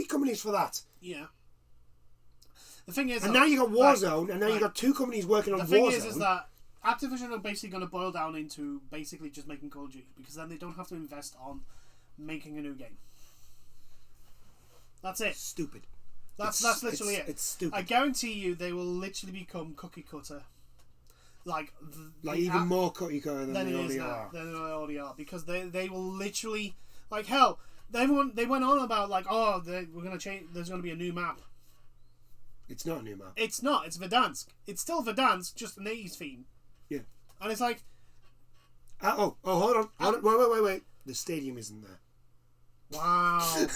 S1: companies for that.
S2: Yeah. The thing is,
S1: and now you got Warzone, and now you got 2 companies working on Warzone.
S2: The thing is that Activision are basically going to boil down into basically just making Call of Duty, because then they don't have to invest on making a new game. That's it.
S1: Stupid.
S2: That's literally it.
S1: It's stupid.
S2: I guarantee you, they will literally become cookie cutter, like
S1: even more cookie cutter than they already are.
S2: Than they already are, because they will literally, like, hell. They went on about like, we're gonna change. There's gonna be a new map.
S1: It's not a new map.
S2: It's not. It's Verdansk. It's still Verdansk, just an 80s theme.
S1: Yeah.
S2: And it's like...
S1: hold on. Wait. The stadium isn't there.
S2: Wow.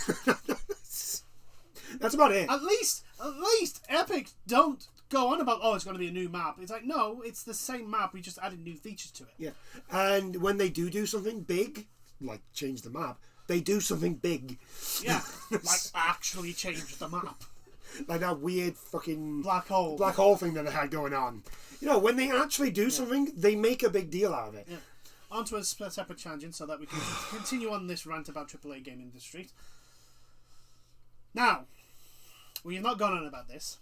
S1: That's about it.
S2: At least Epic don't go on about, it's going to be a new map. It's like, no, it's the same map. We just added new features to it.
S1: Yeah. And when they do something big, like change the map, they do something big.
S2: Yeah. Like actually change the map.
S1: Like that weird fucking
S2: black hole
S1: thing that they had going on. When they actually do something, they make a big deal out of it.
S2: Yeah. Onto a separate tangent so that we can continue on this rant about AAA game industry. Now, we have not gone on about this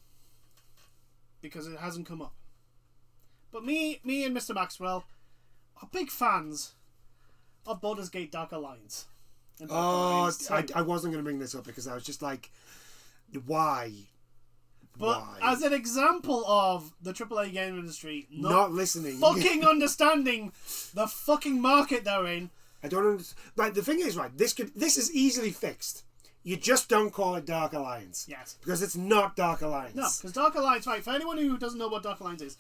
S2: because it hasn't come up. But me and Mr. Maxwell are big fans of Baldur's Gate Dark Alliance.
S1: I wasn't going to bring this up because I was just like, why?
S2: But as an example of the AAA game industry
S1: not listening,
S2: fucking understanding the fucking market they're in.
S1: I don't understand. Right, the thing is, this is easily fixed. You just don't call it Dark Alliance.
S2: Yes.
S1: Because it's not Dark Alliance.
S2: No, because Dark Alliance, right, for anyone who doesn't know what Dark Alliance is,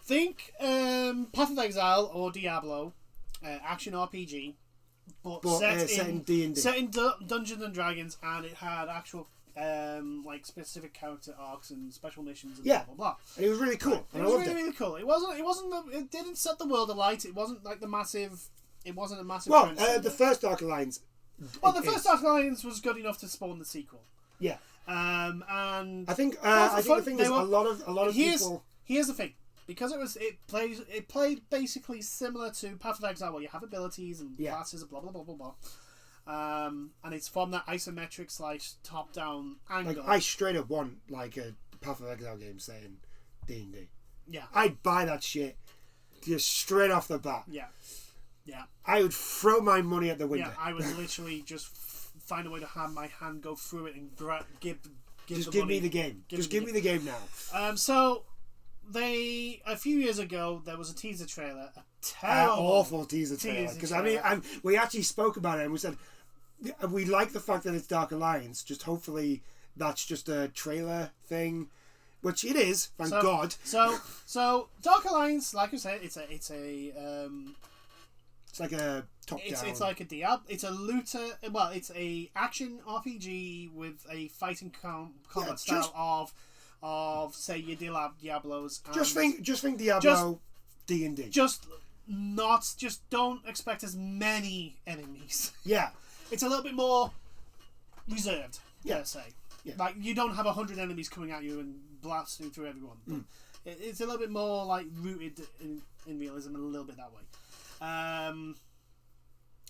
S2: think Path of Exile or Diablo, action RPG, but set in D&D. Set in Dungeons and Dragons, and it had actual like specific character arcs and special missions and blah blah blah.
S1: And it was really cool.
S2: It was really cool. It didn't set the world alight. It wasn't like a massive
S1: Well, the first Dark Alliance.
S2: Well, the first Dark Alliance was good enough to spawn the sequel.
S1: Yeah.
S2: And
S1: I think the thing is a lot of people.
S2: Here's the thing, because it played basically similar to Path of Exile, where you have abilities and classes and blah blah blah blah blah. And it's from that isometric / top down angle.
S1: Like I straight up want like a Path of Exile game saying D&D.
S2: Yeah.
S1: I'd buy that shit just straight off the bat.
S2: Yeah. Yeah.
S1: I would throw my money at the window.
S2: Yeah, I would literally just find a way to have my hand go through it and give
S1: me the game. Give me the game now.
S2: So a few years ago there was a teaser trailer, a terrible,
S1: awful teaser trailer. Because we actually spoke about it and we said we like the fact that it's Dark Alliance. Just hopefully that's just a trailer thing. Which it is, thank God.
S2: So Dark Alliance, like I said, it's
S1: like a top down.
S2: It's like a Diablo. It's a looter. Well, it's a action RPG with a fighting combat style of say your Diablos.
S1: Just think Diablo, D&D.
S2: Just don't expect as many enemies.
S1: Yeah,
S2: it's a little bit more reserved.
S1: Yeah,
S2: let's say. Yeah. Like you don't have 100 enemies coming at you and blasting through everyone. Mm. It's a little bit more like rooted in realism, and a little bit that way.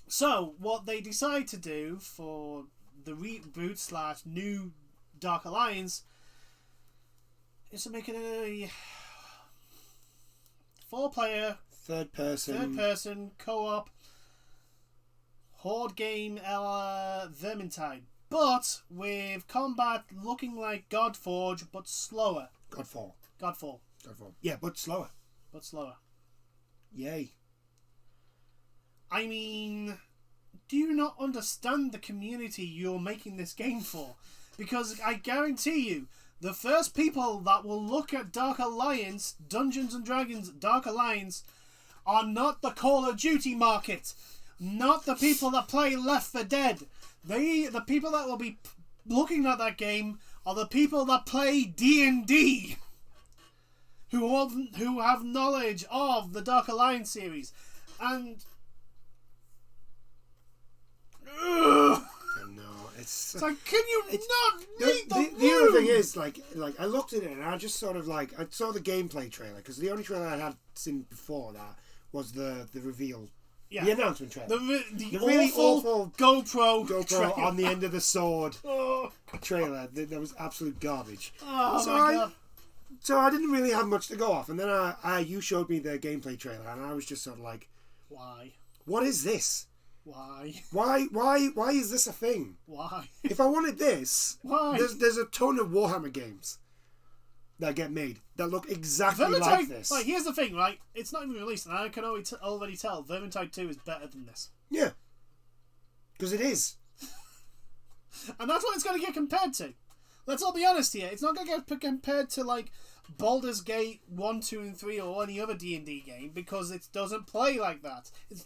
S2: So what they decide to do for the reboot / new Dark Alliance is to make it a 4-player third person co-op horde game Vermintide, but with combat looking like Godforge but slower. Godfall.
S1: Yeah, but slower. Yay.
S2: I mean, do you not understand the community you're making this game for? Because I guarantee you, the first people that will look at Dark Alliance, Dungeons and Dragons Dark Alliance, are not the Call of Duty market. Not the people that play Left 4 Dead. The people that will be looking at that game are the people that play D&D. Who have knowledge of the Dark Alliance series. And...
S1: It's
S2: like, can you not read
S1: the other thing is, like I looked at it and I just sort of I saw the gameplay trailer, because the only trailer I had seen before that was the reveal, the announcement trailer,
S2: the
S1: really awful
S2: GoPro
S1: trailer on the end of the sword trailer. That was absolute garbage.
S2: Oh my God.
S1: So I didn't really have much to go off, and then you showed me the gameplay trailer, and I was just sort of like,
S2: why?
S1: What is this?
S2: Why?
S1: Why is this a thing?
S2: Why?
S1: If I wanted this,
S2: why?
S1: There's a ton of Warhammer games that get made that look exactly like this.
S2: Like, here's the thing, right? It's not even released, and I can already tell Vermintide 2 is better than this.
S1: Yeah. Because it is.
S2: And that's what it's going to get compared to. Let's all be honest here. It's not going to get compared to, like, Baldur's Gate 1, 2, and 3 or any other D&D game because it doesn't play like that. It's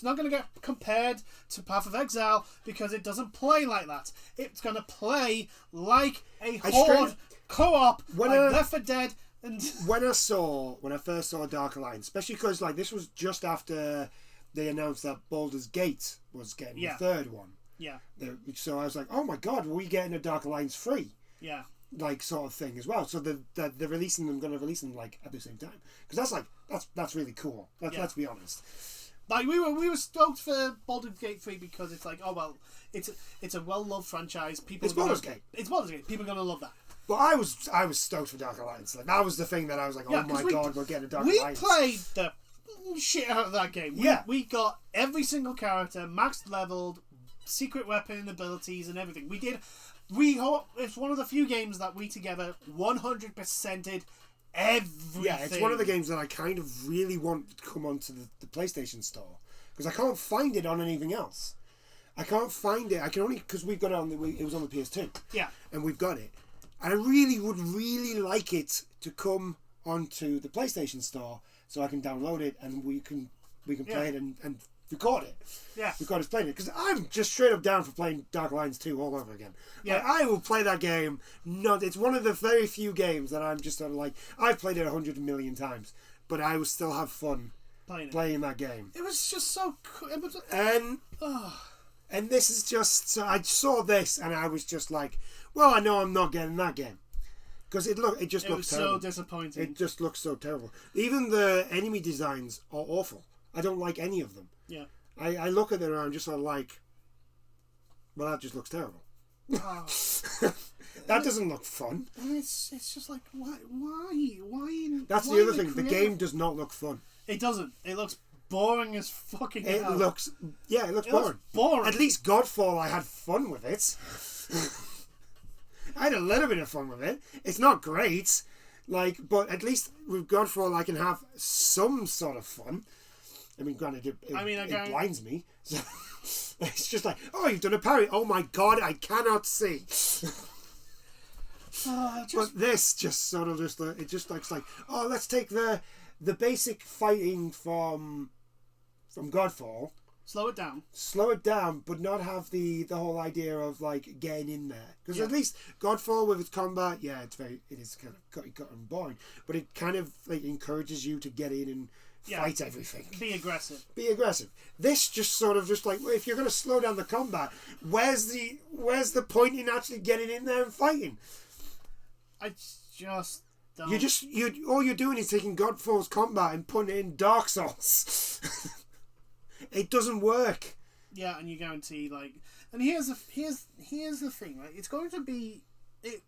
S2: not going to get compared to Path of Exile because it doesn't play like that. It's going to play like a Horde co-op, like Left 4 Dead. And
S1: when I first saw Dark Alliance, especially because like this was just after they announced that Baldur's Gate was getting the third one.
S2: Yeah.
S1: So I was like, oh my god, are we getting a Dark Alliance free?
S2: Yeah.
S1: Like sort of thing as well. So they're releasing them, going to release them like at the same time because that's really cool. Let's be honest.
S2: Like we were stoked for Baldur's Gate 3 because it's like, oh well, it's a well loved franchise. It's Baldur's Gate. People are gonna love that.
S1: But I was stoked for Dark Alliance. Like that was the thing that I was like, oh my god, we're getting a Dark Alliance.
S2: We played the shit out of that game. We got every single character maxed leveled, secret weapon abilities and everything. It's one of the few games that we together 100%ed everything.
S1: Yeah, it's one of the games that I kind of really want to come onto the PlayStation Store because I can't find it on anything else. I can't find it. I can only because we've got it on it was on the PS2.
S2: Yeah,
S1: and we've got it. And I really would like it to come onto the PlayStation Store so I can download it and we can play it and record it.
S2: Yeah.
S1: Record us playing it. Because I'm just straight up down for playing Dark Alliance 2 all over again.
S2: Yeah.
S1: Like, I will play that game. It's one of the very few games that I'm just sort of like, I've played it 100 million times, but I will still have fun playing that game.
S2: It was just so cool.
S1: And this is just, so I saw this and I was just like, well, I know I'm not getting that game. Because it just looks terrible.
S2: So disappointing.
S1: It just looks so terrible. Even the enemy designs are awful. I don't like any of them.
S2: Yeah.
S1: I look at them and I'm just sort of like, well, that just looks terrible.
S2: Oh.
S1: That doesn't look fun.
S2: And it's just like, why?
S1: That's the other thing. The game does not look fun.
S2: It doesn't. It looks boring as fucking hell.
S1: It looks boring. At least Godfall, I had fun with it. I had a little bit of fun with it. It's not great, but at least with Godfall I can have some sort of fun. I mean, granted, it blinds me. So it's just like, oh, you've done a parry. Oh my god, I cannot see. But this just sort of it just looks like, oh, let's take the basic fighting from Godfall.
S2: Slow it down,
S1: but not have the whole idea of like getting in there. Because at least Godfall with its combat, it is kind of gotten boring, but it kind of like encourages you to get in and fight everything.
S2: Be aggressive.
S1: This just sort of just like, well, if you're going to slow down the combat, where's the point in actually getting in there and fighting?
S2: I just don't.
S1: All you're doing is taking Godfall's combat and putting it in Dark Souls. It doesn't work.
S2: Yeah, and you guarantee and here's the thing, right? It's going to be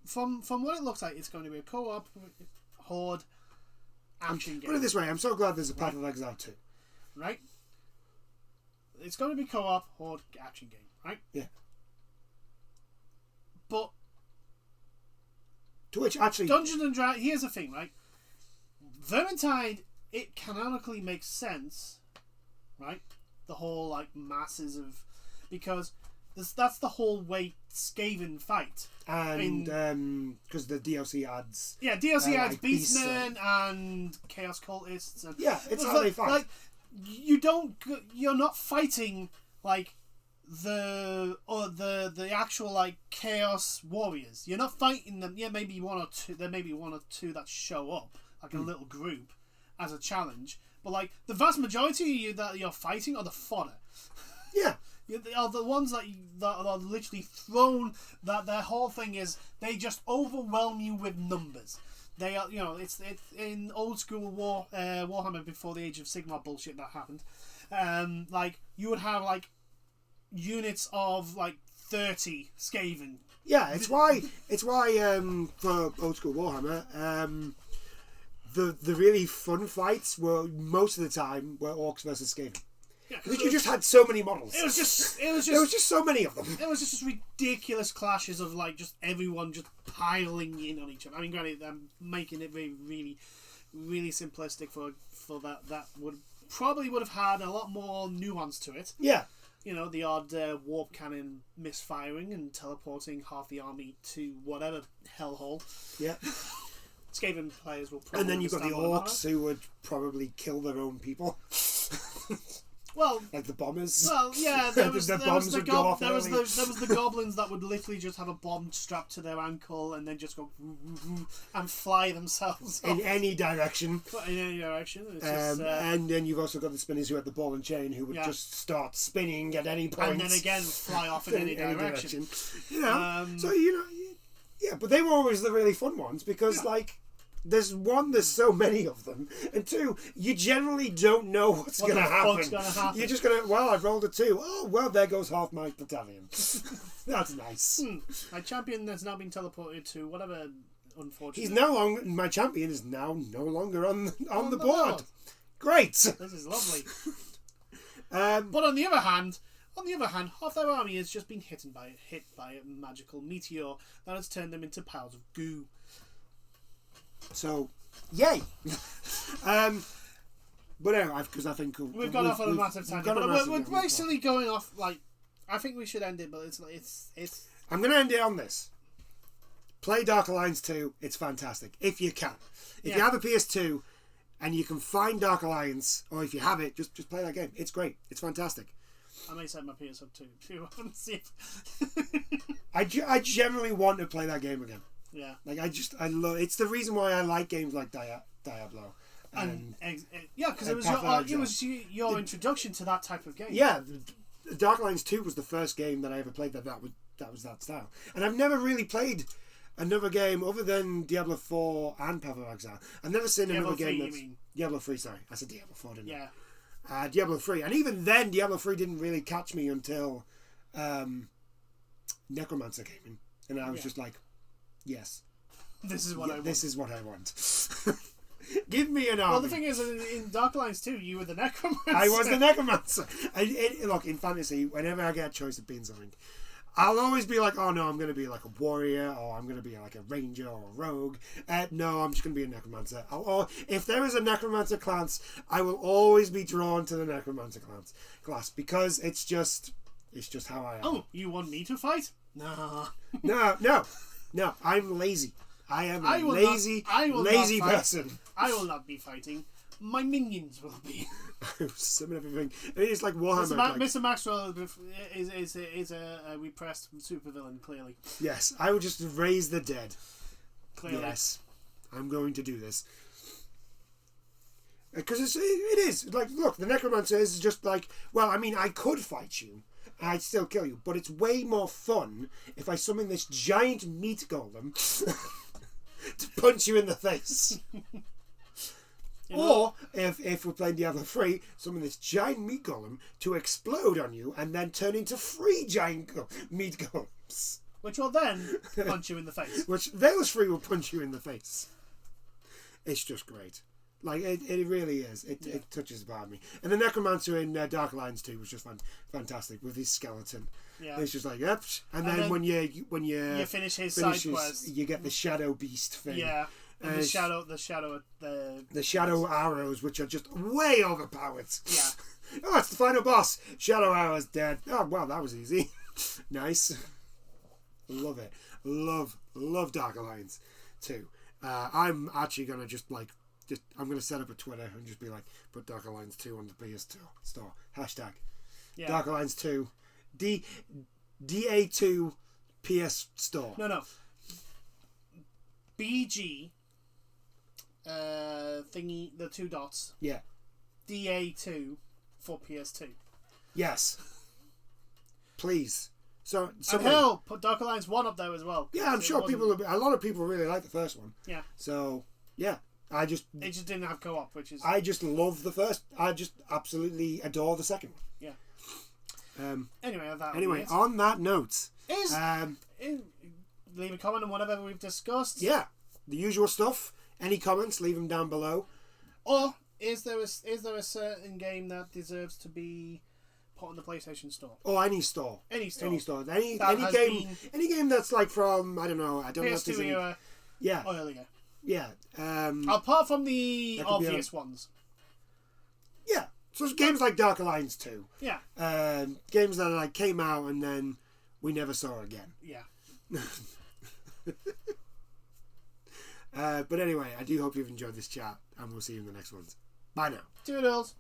S2: from what it looks like, it's going to be a co-op Horde action game.
S1: Put it this way, I'm so glad there's a Path of Exile 2.
S2: Right? It's going to be co-op Horde action game, right?
S1: Yeah.
S2: But
S1: to which actually
S2: Dungeons and Dragons. Here's the thing, right? Vermintide, it canonically makes sense, right? The whole masses of, because that's the whole way Skaven fight,
S1: and because the DLC adds
S2: DLC adds Beastmen and Chaos Cultists, and
S1: it's how they fight.
S2: You're not fighting the actual Chaos Warriors. You're not fighting them. Yeah, maybe one or two. There may be one or two that show up a little group as a challenge. But the vast majority of you that you're fighting are the fodder.
S1: Yeah,
S2: are the ones that are literally thrown. That their whole thing is they just overwhelm you with numbers. They are, it's in old school Warhammer before the Age of Sigmar bullshit that happened. You would have units of 30 Skaven.
S1: Yeah, it's why for old school Warhammer. The really fun fights were most of the time were orcs versus Skaven.
S2: Yeah,
S1: because you just had so many models.
S2: It was just
S1: so many of them.
S2: It was just ridiculous clashes of just everyone just piling in on each other. I mean, granted, I'm making it very really, really simplistic for that. That would have had a lot more nuance to it.
S1: Yeah.
S2: The odd warp cannon misfiring and teleporting half the army to whatever hellhole.
S1: Yeah.
S2: Skaven players will probably.
S1: And then you've got the
S2: understand
S1: orcs who would probably kill their own people.
S2: Well,
S1: like the bombers.
S2: Well, yeah, there was the
S1: goblins
S2: that would literally just have a bomb strapped to their ankle and then just go and fly themselves
S1: in any direction.
S2: In any direction.
S1: And then you've also got the spinners who had the ball and chain who would just start spinning at any point.
S2: And then again fly off in any direction.
S1: You know, so yeah, but they were always the really fun ones because there's so many of them, and two, you generally don't know what's going to happen. You're just going to, I've rolled a 2. Oh, well, there goes half my battalion. That's nice.
S2: My champion has now been teleported to whatever, unfortunately.
S1: My champion is now no longer on the board. Great.
S2: This is lovely. But on the other hand, half their army has just been hit by a magical meteor that has turned them into piles of goo.
S1: So, yay! But anyway, because I think
S2: we've gone off on a massive tangent. We're basically going off I think we should end it, but it's.
S1: I'm going to end it on this. Play Dark Alliance 2. It's fantastic if you can. If you have a PS2 and you can find Dark Alliance, or if you have it, just play that game. It's great. It's fantastic.
S2: I may set my PS up too. If you want to see it.
S1: I generally want to play that game again.
S2: Yeah.
S1: I love. It's the reason why I like games like Diablo.
S2: Because it was your introduction to that type of game.
S1: Yeah, Dark Alliance 2 was the first game that I ever played that was that style, and I've never really played another game other than Diablo 4 and Path of Exile. I've never seen another game that's Diablo 3. Sorry, I said Diablo 4, didn't I? Diablo 3, and even then, Diablo 3 didn't really catch me until Necromancer came in, and I was just like, yes,
S2: this is what I want.
S1: This is what I want. Give me an army.
S2: Well, the thing is, in Dark Alliance 2, you were the Necromancer.
S1: I was the Necromancer. Look, in fantasy, whenever I get a choice of being something, I'll always be like, oh no, I'm going to be like a warrior, or I'm going to be like a ranger or a rogue. No, I'm just going to be a Necromancer. If there is a Necromancer class, I will always be drawn to the Necromancer class because it's just how I am.
S2: Oh, you want me to fight? Nah.
S1: No, I'm lazy. I am a lazy person.
S2: I will not be fighting. My minions will be.
S1: Summon everything. It's like Warhammer.
S2: Mr. Maxwell is a repressed supervillain, clearly.
S1: Yes, I will just raise the dead.
S2: Clearly.
S1: Yes, I'm going to do this. Because it is. Like, look, the Necromancer is just like, well, I mean, I could fight you. I'd still kill you, but it's way more fun if I summon this giant meat golem to punch you in the face. Or if we're playing Diablo 3, summon this giant meat golem to explode on you and then turn into 3 giant meat golems.
S2: Which will then punch you in the face.
S1: Which those 3 will punch you in the face. It's just great. Like, it really is. It touches upon me. And the Necromancer in Dark Alliance 2 was just fantastic with his skeleton. Yeah. It's just like, yep. And then when you
S2: finish his side quest,
S1: you get the Shadow Beast thing.
S2: Yeah. And the
S1: shadow arrows, which are just way overpowered.
S2: Yeah.
S1: Oh, it's the final boss. Shadow arrows dead. Oh, well, that was easy. Nice. Love it. Love Dark Alliance 2. I'm actually gonna I'm going to set up a Twitter and just be like, put Dark Alliance 2 on the PS store. Hashtag. Yeah. Dark Alliance 2. DA2 PS store.
S2: No. BG thingy, the 2 dots.
S1: Yeah.
S2: DA2 for PS2.
S1: Yes. Please. So
S2: and hell, put Dark Alliance 1 up there as well.
S1: Yeah, I'm sure a lot of people really like the first one.
S2: Yeah.
S1: So, yeah.
S2: It just didn't have co-op, which is...
S1: I just love the first. I just absolutely adore the second one.
S2: Yeah.
S1: Anyway, on that note...
S2: leave a comment on whatever we've discussed.
S1: Yeah. The usual stuff. Any comments, leave them down below.
S2: Or, is there a certain game that deserves to be put on the PlayStation Store?
S1: Or any store.
S2: Any store.
S1: Any game that's like from, I don't know if
S2: there's any... era.
S1: Yeah.
S2: Or earlier.
S1: Yeah.
S2: Apart from the obvious ones.
S1: Yeah. So it's games like Dark Alliance 2.
S2: Yeah.
S1: Games that came out and then we never saw again.
S2: Yeah.
S1: But anyway, I do hope you've enjoyed this chat, and we'll see you in the next ones. Bye now.
S2: Toodles.